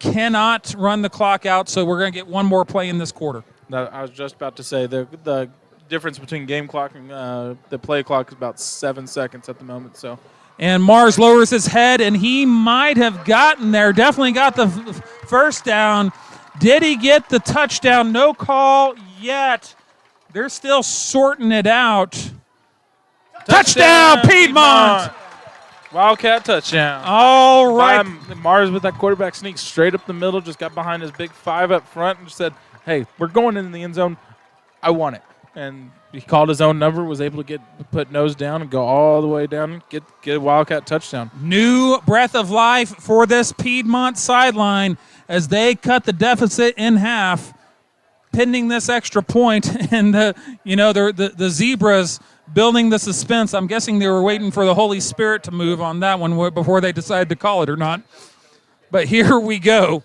Cannot run the clock out, so we're going to get one more play in this quarter. I was just about to say the difference between game clock and the play clock is about 7 seconds at the moment. So, and Mars lowers his head, and he might have gotten there. Definitely got the first down. Did he get the touchdown? No call yet. They're still sorting it out. Touchdown, Piedmont! Wildcat touchdown. All right. Mars with that quarterback sneak straight up the middle, just got behind his big 5 up front and said, hey, we're going in the end zone. I want it. And he called his own number, was able to put nose down and go all the way down, get a Wildcat touchdown. New breath of life for this Piedmont sideline as they cut the deficit in half, pending this extra point. And the Zebras building the suspense. I'm guessing they were waiting for the Holy Spirit to move on that one before they decided to call it or not. But here we go.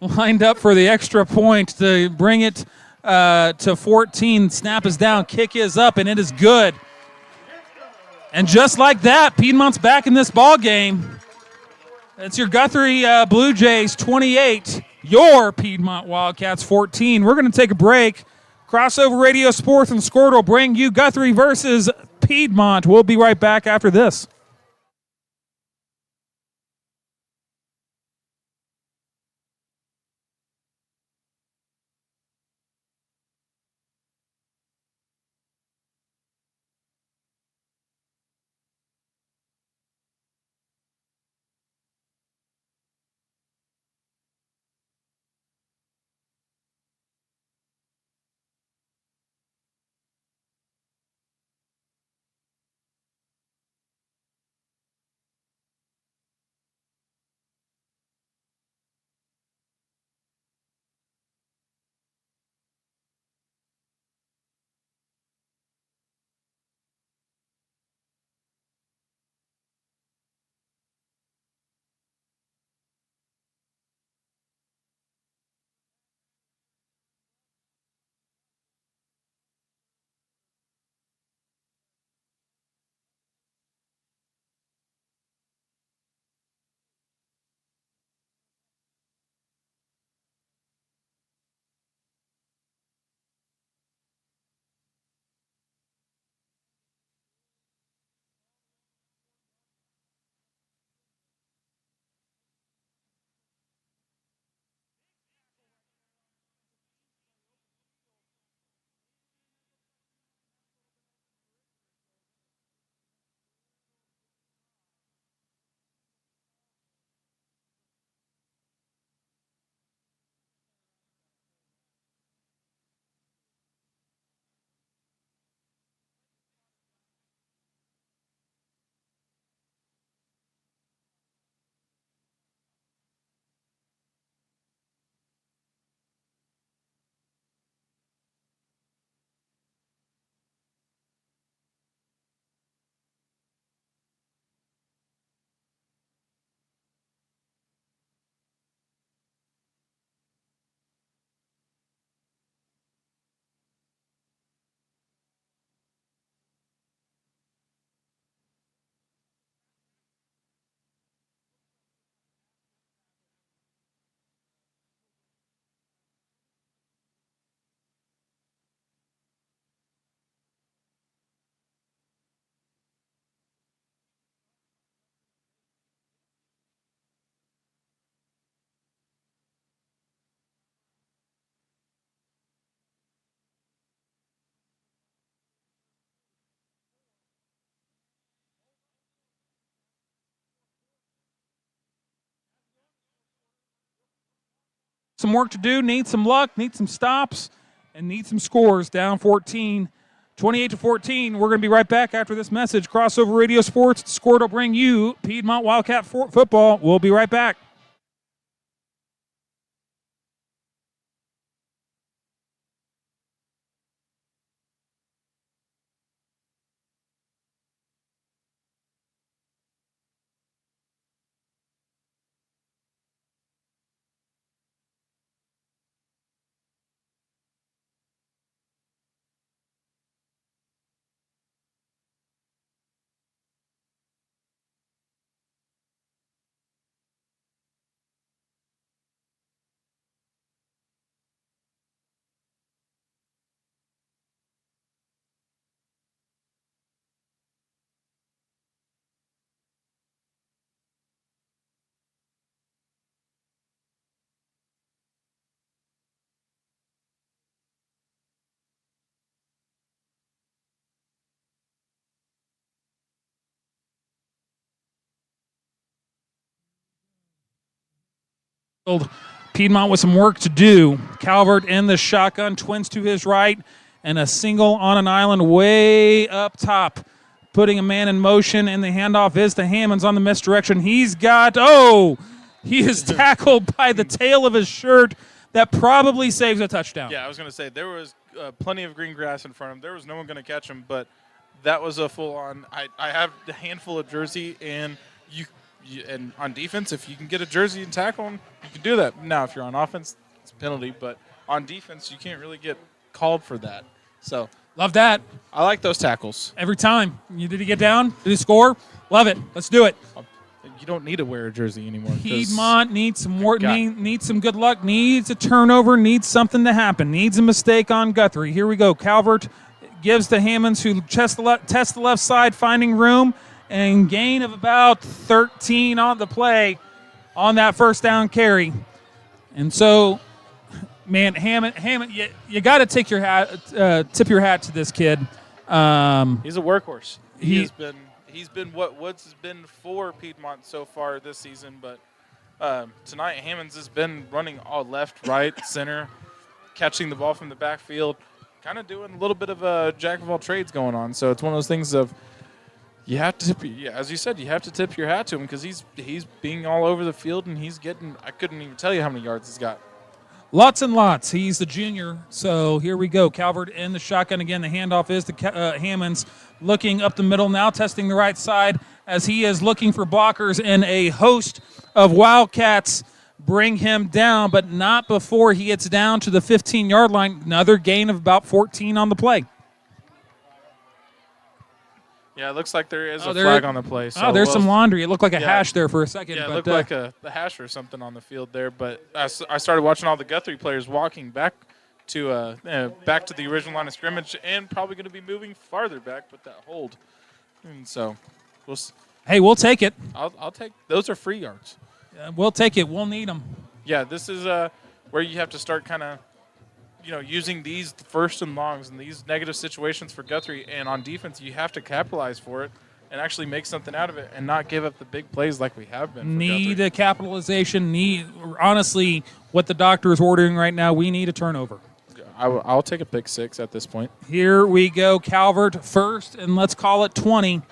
Lined up for the extra point to bring it to 14. Snap is down, kick is up, and it is good. And just like that, Piedmont's back in this ball game. It's your Guthrie Blue Jays 28, your Piedmont Wildcats 14. We're going to take a break. Crossover Radio Sports and Squirt will bring you Guthrie versus Piedmont. We'll be right back after this. Some work to do, need some luck, need some stops, and need some scores. Down 14, 28-14. We're going to be right back after this message. Crossover Radio Sports, Squirt will bring you Piedmont Wildcat football. We'll be right back. Piedmont with some work to do. Calvert in the shotgun, twins to his right, and a single on an island way up top, putting a man in motion, and the handoff is to Hammonds on the misdirection. He is tackled by the tail of his shirt. That probably saves a touchdown. Yeah, I was going to say, there was plenty of green grass in front of him. There was no one going to catch him, but that was a full-on. I have a handful of jersey, and and on defense, if you can get a jersey and tackle him, you can do that. Now, if you're on offense, it's a penalty, but on defense, you can't really get called for that. So love that. I like those tackles. Every time. Did he get down? Did he score? Love it. Let's do it. You don't need to wear a jersey anymore. Piedmont needs some more. Needs some good luck. Needs a turnover. Needs something to happen. Needs a mistake on Guthrie. Here we go. Calvert gives to Hammonds, who tests the left side, finding room, and gain of about 13 on the play on that first down carry. And so, man, Hammond, you got to tip your hat to this kid. He's a workhorse. He's been what Woods has been for Piedmont so far this season, but tonight Hammonds has been running all left, right, center, catching the ball from the backfield, kind of doing a little bit of a jack of all trades going on. So it's one of those things of you have to, as you said, you have to tip your hat to him because he's being all over the field and he's getting. I couldn't even tell you how many yards he's got. Lots and lots. He's the junior. So here we go. Calvert in the shotgun again. The handoff is to Hammonds, looking up the middle, now testing the right side as he is looking for blockers, and a host of Wildcats bring him down, but not before he gets down to the 15-yard line. Another gain of about 14 on the play. Yeah, it looks like there is a flag on the play. So there's some laundry. It looked like a hash there for a second. Yeah, it but, looked like a hash or something on the field there. But I started watching all the Guthrie players walking back to the original line of scrimmage and probably going to be moving farther back with that hold. And so we'll take it. I'll take – those are free yards. We'll take it. We'll need them. Yeah, this is where you have to start kind of – using these first and longs and these negative situations for Guthrie, and on defense, you have to capitalize for it and actually make something out of it and not give up the big plays like we have been. Need a capitalization. Honestly, what the doctor is ordering right now, we need a turnover. I'll take a pick six at this point. Here we go. Calvert first, and let's call it 20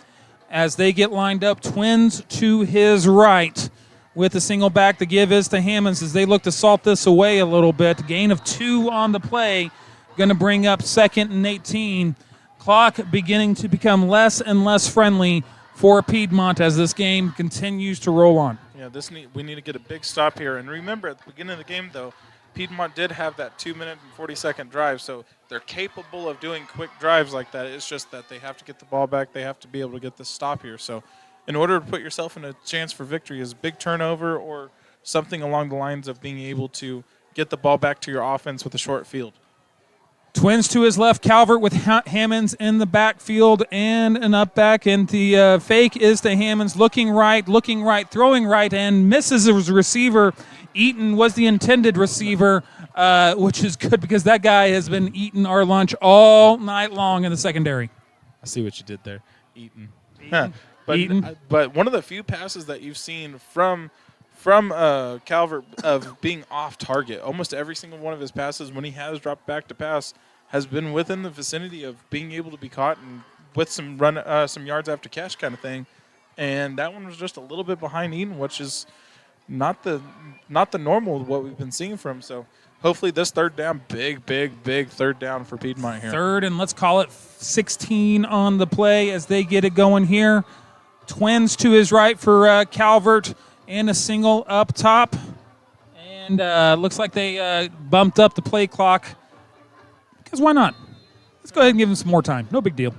as they get lined up. Twins to his right. With a single back, the give is to Hammonds as they look to salt this away a little bit. Gain of 2 on the play, going to bring up 2nd and 18. Clock beginning to become less and less friendly for Piedmont as this game continues to roll on. Yeah, we need to get a big stop here. And remember, at the beginning of the game, though, Piedmont did have that 2-minute and 40-second drive, so they're capable of doing quick drives like that. It's just that they have to get the ball back. They have to be able to get the stop here. So in order to put yourself in a chance for victory is a big turnover or something along the lines of being able to get the ball back to your offense with a short field. Twins to his left, Calvert with Hammonds in the backfield and an up back, and the fake is to Hammonds, looking right, throwing right, and misses his receiver. Eaton was the intended receiver, which is good because that guy has been eating our lunch all night long in the secondary. I see what you did there, Eaton. Eaton. But one of the few passes that you've seen from Calvert of being off target, almost every single one of his passes when he has dropped back to pass has been within the vicinity of being able to be caught and with some yards after catch kind of thing. And that one was just a little bit behind Eaton, which is not the normal of what we've been seeing from him. So hopefully this third down, big third down for Piedmont here. Third, and let's call it 16 on the play as they get it going here. Twins to his right for Calvert and a single up top. And looks like they bumped up the play clock. Because why not? Let's go ahead and give him some more time. No big deal.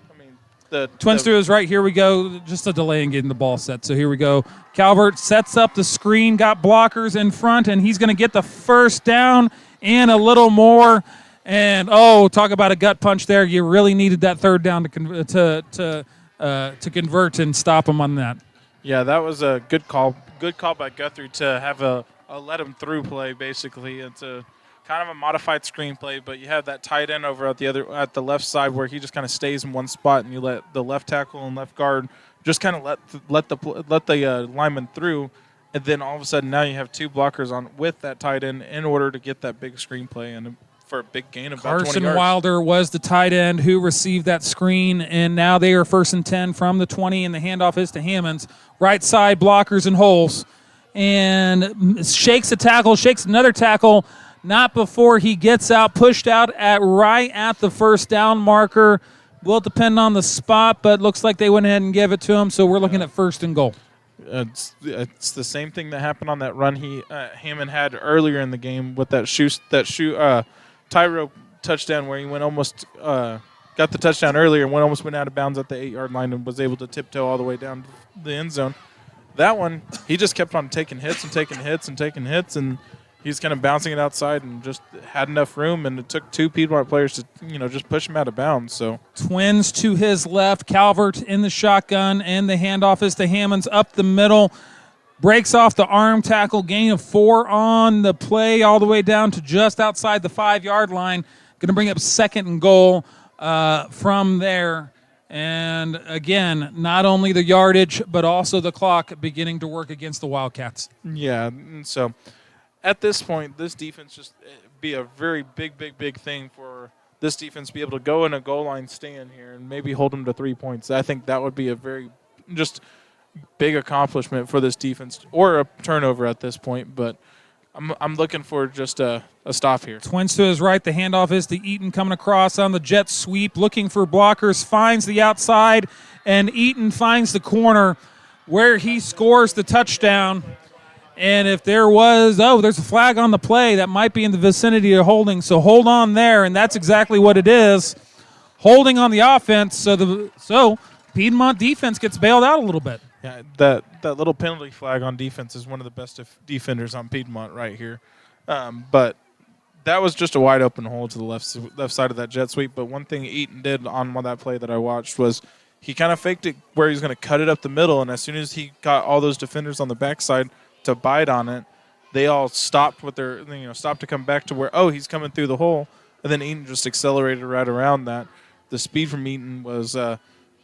I mean, the Twins to his right. Here we go. Just a delay in getting the ball set. So here we go. Calvert sets up the screen, got blockers in front, and he's going to get the first down and a little more. And, talk about a gut punch there. You really needed that third down to convert and stop him on that. Yeah, that was a good call. Good call by Guthrie to have a let him through play, basically. It's a kind of a modified screenplay, but you have that tight end over at the left side where he just kind of stays in one spot, and you let the left tackle and left guard just kind of let the lineman through, And then all of a sudden now you have 2 blockers on with that tight end in order to get that big screenplay and for a big gain of about 20 Carson yards. Wilder was the tight end who received that screen, and now they are 1st and 10 from the 20, and the handoff is to Hammonds. Right side blockers and holes. And shakes a tackle, shakes another tackle, not before he gets out, pushed out right at the first down marker. Will depend on the spot, but looks like they went ahead and gave it to him, so we're looking at 1st and goal. It's the same thing that happened on that run Hammond had earlier in the game with that Tyro touchdown where he went almost got the touchdown earlier and almost went out of bounds at the 8-yard line and was able to tiptoe all the way down the end zone. That one, he just kept on taking hits and taking hits and taking hits, and he's kind of bouncing it outside and just had enough room, and it took 2 Piedmont players to just push him out of bounds. So Twins to his left, Calvert in the shotgun, and the handoff is to Hammonds up the middle. Breaks off the arm tackle, gain of 4 on the play, all the way down to just outside the 5-yard line. Going to bring up 2nd and goal from there. And again, not only the yardage, but also the clock beginning to work against the Wildcats. yeah, and so at this point, this defense just be a very big thing for this defense to be able to go in a goal line stand here and maybe hold them to 3 points. I think that would be a very just big accomplishment for this defense, or a turnover at this point. But I'm looking for just a stop here. Twins to his right. The handoff is to Eaton coming across on the jet sweep, looking for blockers, finds the outside, and Eaton finds the corner where he scores the touchdown. And if there was, there's a flag on the play that might be in the vicinity of holding, so hold on there, and that's exactly what it is. Holding on the offense, so Piedmont defense gets bailed out a little bit. Yeah, that little penalty flag on defense is one of the best defenders on Piedmont right here. But that was just a wide open hole to the left side of that jet sweep. But one thing Eaton did on that play that I watched was he kind of faked it where he was going to cut it up the middle, and as soon as he got all those defenders on the backside to bite on it, they all stopped with their stopped to come back to where he's coming through the hole, and then Eaton just accelerated right around that. The speed from Eaton was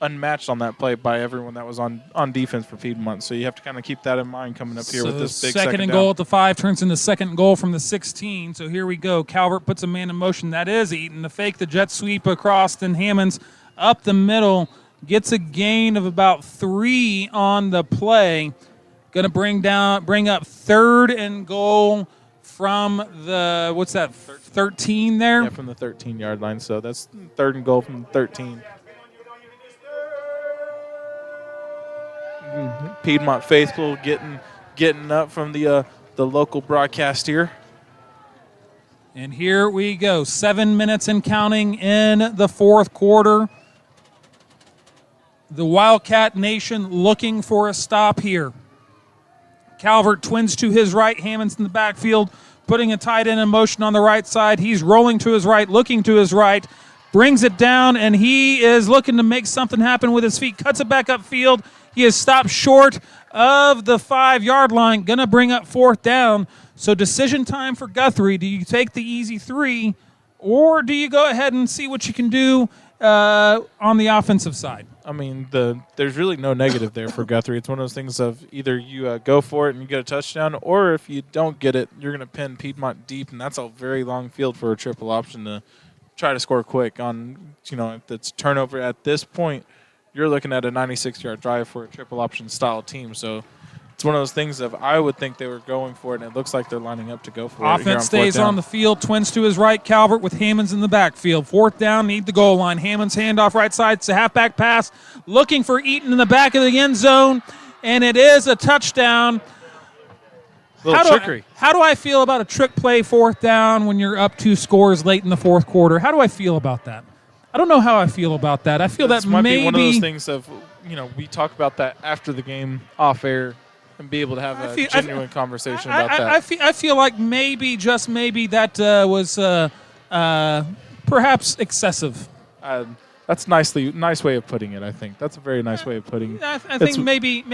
unmatched on that play by everyone that was on defense for Piedmont. So you have to kind of keep that in mind coming up here with this big second and down. goal at the 5 turns into 2nd and goal from the 16. So here we go. Calvert puts a man in motion. That is Eaton to fake the jet sweep across, and Hammonds up the middle gets a gain of about 3 on the play. Going to bring up 3rd and goal from the 13 there? Yeah, from the 13-yard line. So that's 3rd and goal from the 13. Piedmont faithful getting up from the local broadcast here. And here we go. 7 minutes and counting in the 4th quarter. The Wildcat Nation looking for a stop here. Calvert, Twins to his right, Hammonds in the backfield, putting a tight end in motion on the right side. He's rolling to his right, looking to his right, brings it down, and he is looking to make something happen with his feet. Cuts it back upfield. He is stopped short of the 5-yard line. Going to bring up 4th down. So decision time for Guthrie. Do you take the easy 3, or do you go ahead and see what you can do on the offensive side? I mean, there's really no negative there for Guthrie. It's one of those things of either you go for it and you get a touchdown, or if you don't get it, you're going to pin Piedmont deep, and that's a very long field for a triple option to try to score quick on. If it's turnover at this point, you're looking at a 96-yard drive for a triple option style team. So it's one of those things of I would think they were going for it, and it looks like they're lining up to go for it. Offense stays on the field. Twins to his right. Calvert with Hammonds in the backfield. 4th down, need the goal line. Hammonds handoff right side. It's a halfback pass. Looking for Eaton in the back of the end zone, and it is a touchdown. Trickery. How do I feel about a trick play 4th down when you're up 2 scores late in the 4th quarter? How do I feel about that? I don't know how I feel about that. I feel that might maybe be one of those things of we talk about that after the game off air and be able to have a genuine conversation about that. I feel like maybe, just maybe, that was perhaps excessive. That's nice way of putting it. I think that's a very nice way of putting it. I think maybe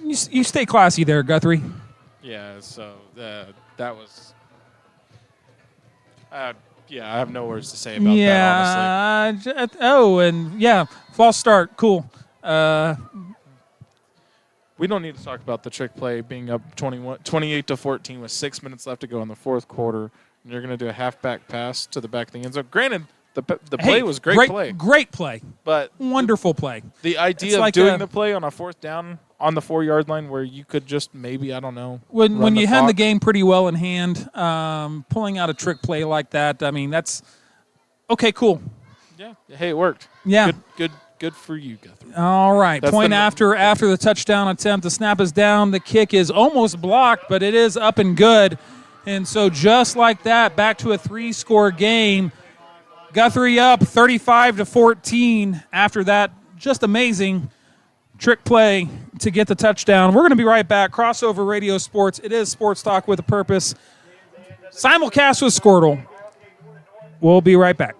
you stay classy there, Guthrie. Yeah. So that was. I have no words to say about that, honestly. And false start. Cool. We don't need to talk about the trick play being up 28-14 with 6 minutes left to go in the fourth quarter. And you're going to do a halfback pass to the back of the end zone. Granted, the play was great play. Great play. But wonderful play. The idea of doing the play on a fourth down on the 4-yard line where you could just maybe, I don't know. When you had the game pretty well in hand, pulling out a trick play like that, I mean, that's okay, cool. Yeah. Hey, it worked. Yeah. Good for you, Guthrie. All right. Point after the touchdown attempt. The snap is down. The kick is almost blocked, but it is up and good. And so just like that, back to a 3-score game. Guthrie up 35-14 after that just amazing trick play to get the touchdown. We're going to be right back. Crossover Radio Sports. It is Sports Talk with a Purpose. Simulcast with Squirtle. We'll be right back.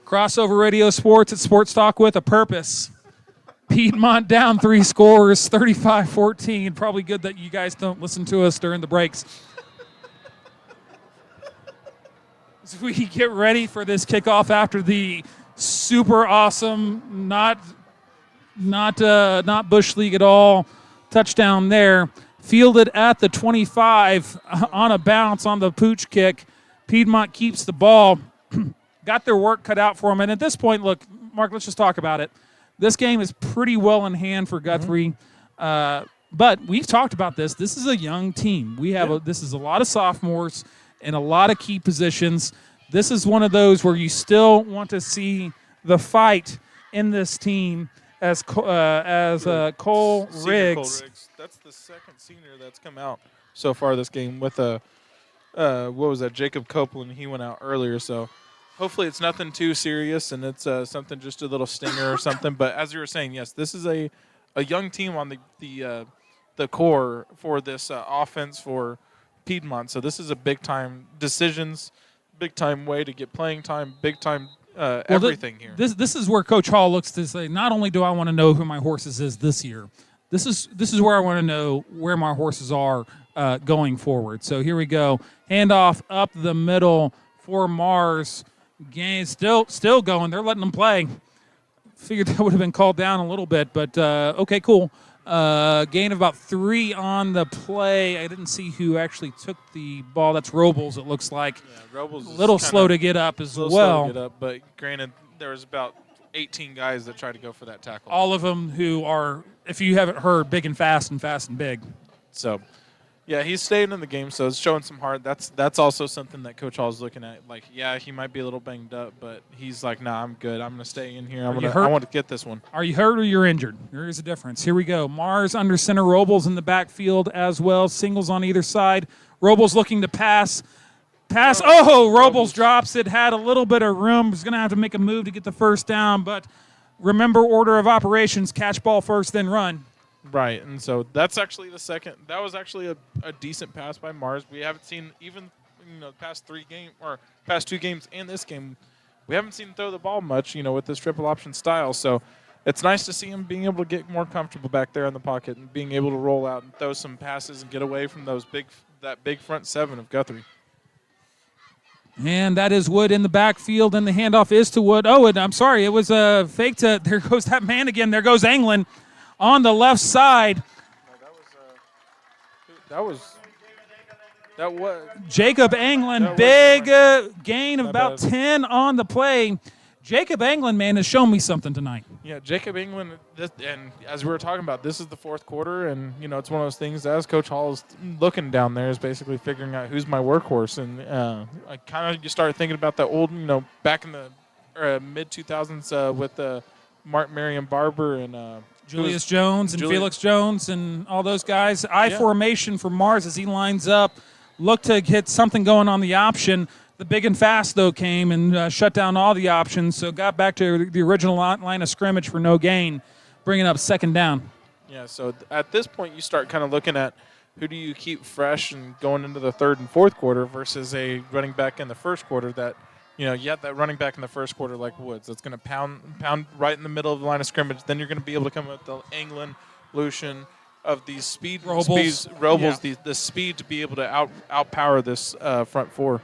Crossover Radio Sports at Sports Talk with a Purpose. Piedmont down 3 scores, 35-14. Probably good that you guys don't listen to us during the breaks. As we get ready for this kickoff after the super awesome, not Bush League at all, touchdown there. Fielded at the 25 on a bounce on the pooch kick. Piedmont keeps the ball. Got their work cut out for them. And at this point, look, Mark, let's just talk about it. This game is pretty well in hand for Guthrie. But we've talked about this. This is a young team. This is a lot of sophomores in a lot of key positions. This is one of those where you still want to see the fight in this team as Cole Riggs. That's the second senior that's come out so far this game with Jacob Copeland. He went out earlier, so hopefully it's nothing too serious and it's something just a little stinger or something. But as you were saying, yes, this is a young team on the core for this offense for Piedmont. So this is a big-time decisions, big-time way to get playing time, big-time everything here. This is where Coach Hall looks to say, not only do I want to know who my horses is this year, this is where I want to know where my horses are going forward. So here we go. Handoff up the middle for Mars. Game still going. They're letting them play. Figured that would have been called down a little bit, but okay, cool. Gain of about 3 on the play. I didn't see who actually took the ball. That's Robles, it looks like. Yeah, Robles a little slow to get up as well. Slow to get up, but granted, there was about 18 guys that tried to go for that tackle. All of them who are, if you haven't heard, big and fast and big. So, yeah, he's staying in the game, so it's showing some heart. That's also something that Coach Hall is looking at. Like, yeah, he might be a little banged up, but he's like, nah, I'm good. I'm going to stay in here. I want to get this one. Are you hurt or you're injured? There is a difference. Here we go. Mars under center. Robles in the backfield as well. Singles on either side. Robles looking to pass. Robles drops it. Had a little bit of room. Was going to have to make a move to get the first down, but remember order of operations. Catch ball first, then run. Right, and so that's actually the second. That was actually a decent pass by Mars. We haven't seen even past 2 games and this game, we haven't seen him throw the ball much. With this triple option style. So it's nice to see him being able to get more comfortable back there in the pocket and being able to roll out and throw some passes and get away from that big front 7 of Guthrie. And that is Wood in the backfield, and the handoff is to Wood. Oh, and I'm sorry, it was a fake to. There goes that man again. There goes Anglin. On the left side. That was Jacob Anglin. Big gain of about 10 on the play. Jacob Anglin, man, has shown me something tonight. Yeah, Jacob England, and as we were talking about, this is the fourth quarter, and it's one of those things. As Coach Hall is looking down there, is basically figuring out who's my workhorse, and I kind of you start thinking about that old, back in the mid 2000s with Mark Marion Barber and Julius Jones and Felix Jones and all those guys. I formation for Mars as he lines up, look to get something going on the option. The big and fast, though, came and shut down all the options, so got back to the original line of scrimmage for no gain, bringing up second down. Yeah, so at this point you start kind of looking at who do you keep fresh and going into the third and fourth quarter versus a running back in the first quarter that, you have that running back in the first quarter like Woods that's going to pound right in the middle of the line of scrimmage. Then you're going to be able to come with the Anglin, Lucian, of these Robles, the speed to be able to outpower this front four.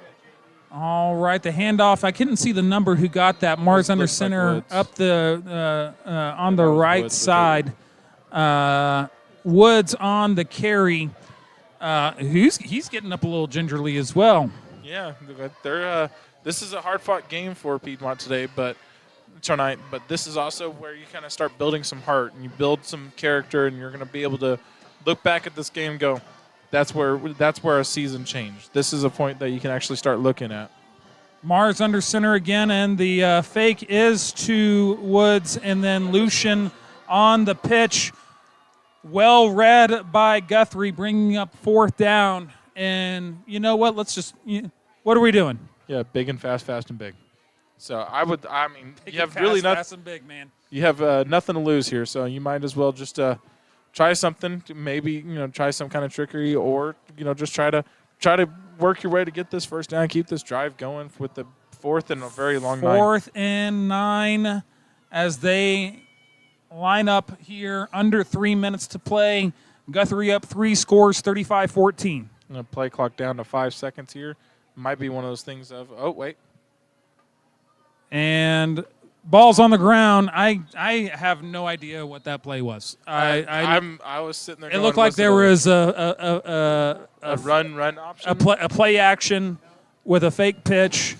All right, the handoff. I couldn't see the number who got that. Mars under center like up the on the right side. Woods on the carry. He's getting up a little gingerly as well. Yeah, they're. This is a hard-fought game for Piedmont tonight, but this is also where you kind of start building some heart and you build some character, and you're going to be able to look back at this game and go, that's where a season changed. This is a point that you can actually start looking at. Mars under center again, and the fake is to Woods, and then Lucian on the pitch. Well read by Guthrie, bringing up fourth down. And you know what? What are we doing? Yeah, big and fast, fast and big. So Big you have and really fast, nothing. fast and big, man. You have nothing to lose here, so you might as well just try something. Maybe try some kind of trickery, or just try to work your way to get this first down, keep this drive going with the fourth and a very long Fourth and 9 as they line up here under 3 minutes to play. Guthrie up 3 scores, 35-14. Play clock down to 5 seconds here. Might be one of those things of, oh, wait. And ball's on the ground. I have no idea what that play was. I was sitting there. It looked like there was a run option, a play action with a fake pitch,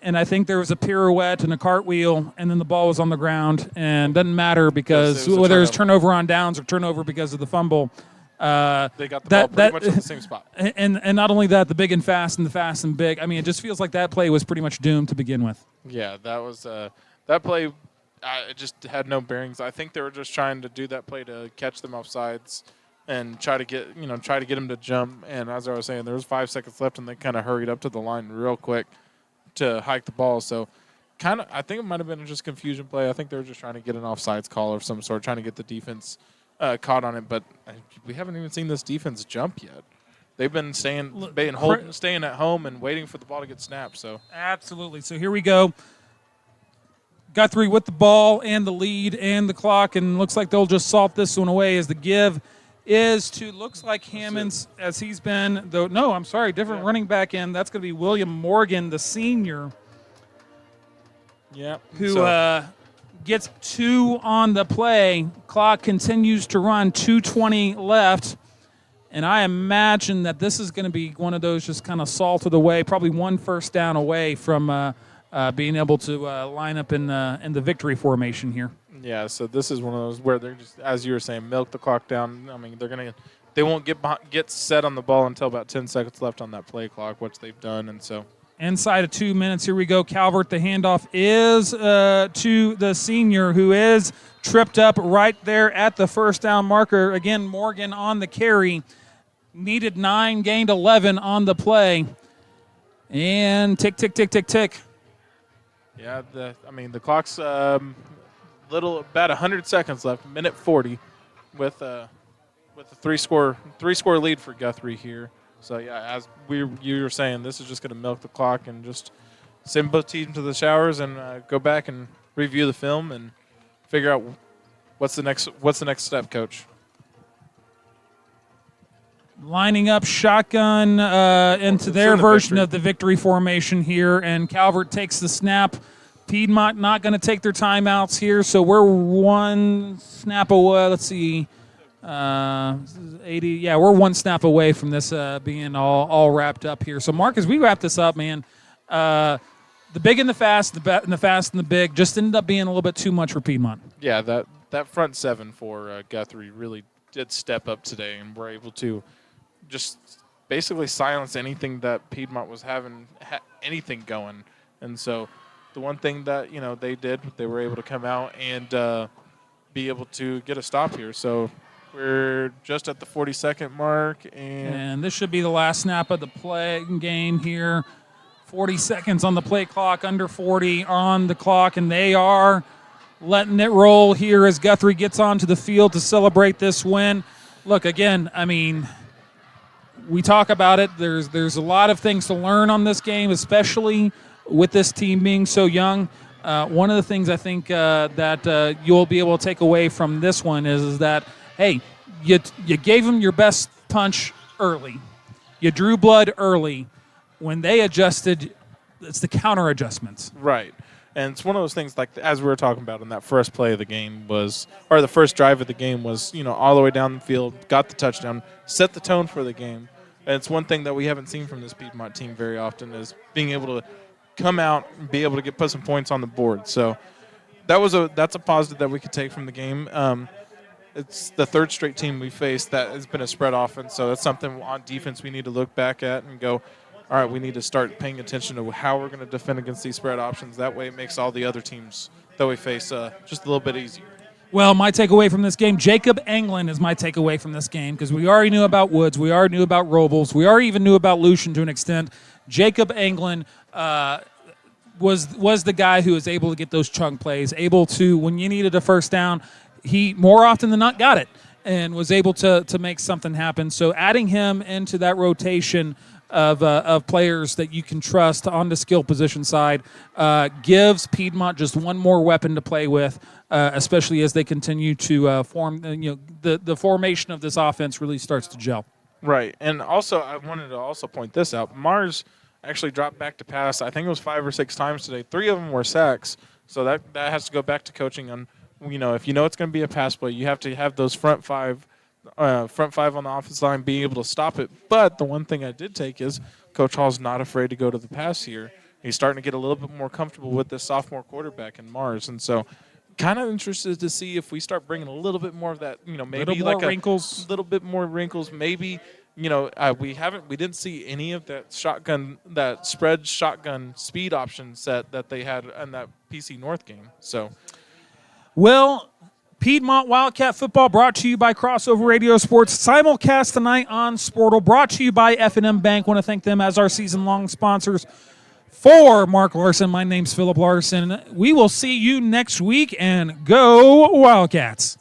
and I think there was a pirouette and a cartwheel, and then the ball was on the ground. And doesn't matter because whether it's turnover on downs or turnover because of the fumble. They got the ball pretty much in the same spot. And not only that, the big and fast and the fast and big. I mean, it just feels like that play was pretty much doomed to begin with. Yeah, that was that play. It just had no bearings. I think they were just trying to do that play to catch them off sides and try to get them to jump. And as I was saying, there was 5 seconds left, and they kind of hurried up to the line real quick to hike the ball. So I think it might have been just a confusion play. I think they were just trying to get an offsides call of some sort, trying to get the defense caught on it, but we haven't even seen this defense jump yet. They've been staying at home and waiting for the ball to get snapped. So absolutely. So here we go. Guthrie with the ball and the lead and the clock, and looks like they'll just salt this one away as the give is to looks like Hammonds as he's been different running back in. That's going to be William Morgan, the senior. Yeah, who gets 2 on the play. Clock continues to run, 2:20 left. And I imagine that this is going to be one of those just kind of salted away, probably 1 first down away from being able to line up in the victory formation here. Yeah, so this is one of those where they're just, as you were saying, milk the clock down. I mean, they won't get set on the ball until about 10 seconds left on that play clock, which they've done, and so. Inside of 2 minutes, here we go. Calvert, the handoff is to the senior, who is tripped up right there at the first down marker. Again, Morgan on the carry. Needed 9, gained 11 on the play. And tick, tick, tick, tick, tick. Yeah, the clock's about 100 seconds left, minute 40, with a three score lead for Guthrie here. So, yeah, as you were saying, this is just going to milk the clock and just send both teams to the showers and go back and review the film and figure out what's the next step, Coach. Lining up shotgun into their version of the victory formation here, and Calvert takes the snap. Piedmont not going to take their timeouts here, so we're 1 snap away. Let's see. 80. Yeah, we're 1 snap away from this being all wrapped up here. So, Mark, as we wrap this up, man, the big and the fast, and the fast and the big just ended up being a little bit too much for Piedmont. Yeah, that front seven for Guthrie really did step up today, and were able to just basically silence anything that Piedmont was having anything going. And so the one thing that they did, they were able to come out and be able to get a stop here. So we're just at the 40-second mark, and this should be the last snap of the play game here. 40 seconds on the play clock, under 40 on the clock, and they are letting it roll here as Guthrie gets onto the field to celebrate this win. Look, again, I mean, we talk about it. There's a lot of things to learn on this game, especially with this team being so young. One of the things I think that you'll be able to take away from this one is that, hey, you gave them your best punch early. You drew blood early. When they adjusted, it's the counter adjustments. Right. And it's one of those things, like as we were talking about in that first play of the game or the first drive of the game was, all the way down the field, got the touchdown, set the tone for the game. And it's one thing that we haven't seen from this Piedmont team very often is being able to come out and be able to put some points on the board. So that's a positive that we could take from the game. It's the third straight team we faced that has been a spread offense, so that's something on defense we need to look back at and go, all right, we need to start paying attention to how we're going to defend against these spread options. That way it makes all the other teams that we face just a little bit easier. Well, my takeaway from this game, Jacob Anglin is my takeaway from this game because we already knew about Woods. We already knew about Robles. We already even knew about Lucian to an extent. Jacob Anglin was the guy who was able to get those chunk plays, able to, when you needed a first down, he more often than not got it and was able to make something happen. So adding him into that rotation of players that you can trust on the skill position side gives Piedmont just one more weapon to play with, especially as they continue to form. The formation of this offense really starts to gel. Right, and also I wanted to also point this out. Mars actually dropped back to pass. I think it was 5 or 6 times today. 3 of them were sacks. So that has to go back to coaching on. If you know it's going to be a pass play, you have to have those front five on the offensive line being able to stop it. But the one thing I did take is Coach Hall's not afraid to go to the pass here. He's starting to get a little bit more comfortable with this sophomore quarterback in Mars. And so kind of interested to see if we start bringing a little bit more of that, maybe like wrinkles. A little bit more wrinkles. Maybe, we didn't see any of that spread shotgun speed option set that they had in that PC North game. So, well, Piedmont Wildcat football brought to you by Crossover Radio Sports. Simulcast tonight on Sportle, brought to you by F&M Bank. Want to thank them as our season-long sponsors. For Mark Larson, my name's Philip Larson. We will see you next week, and go Wildcats.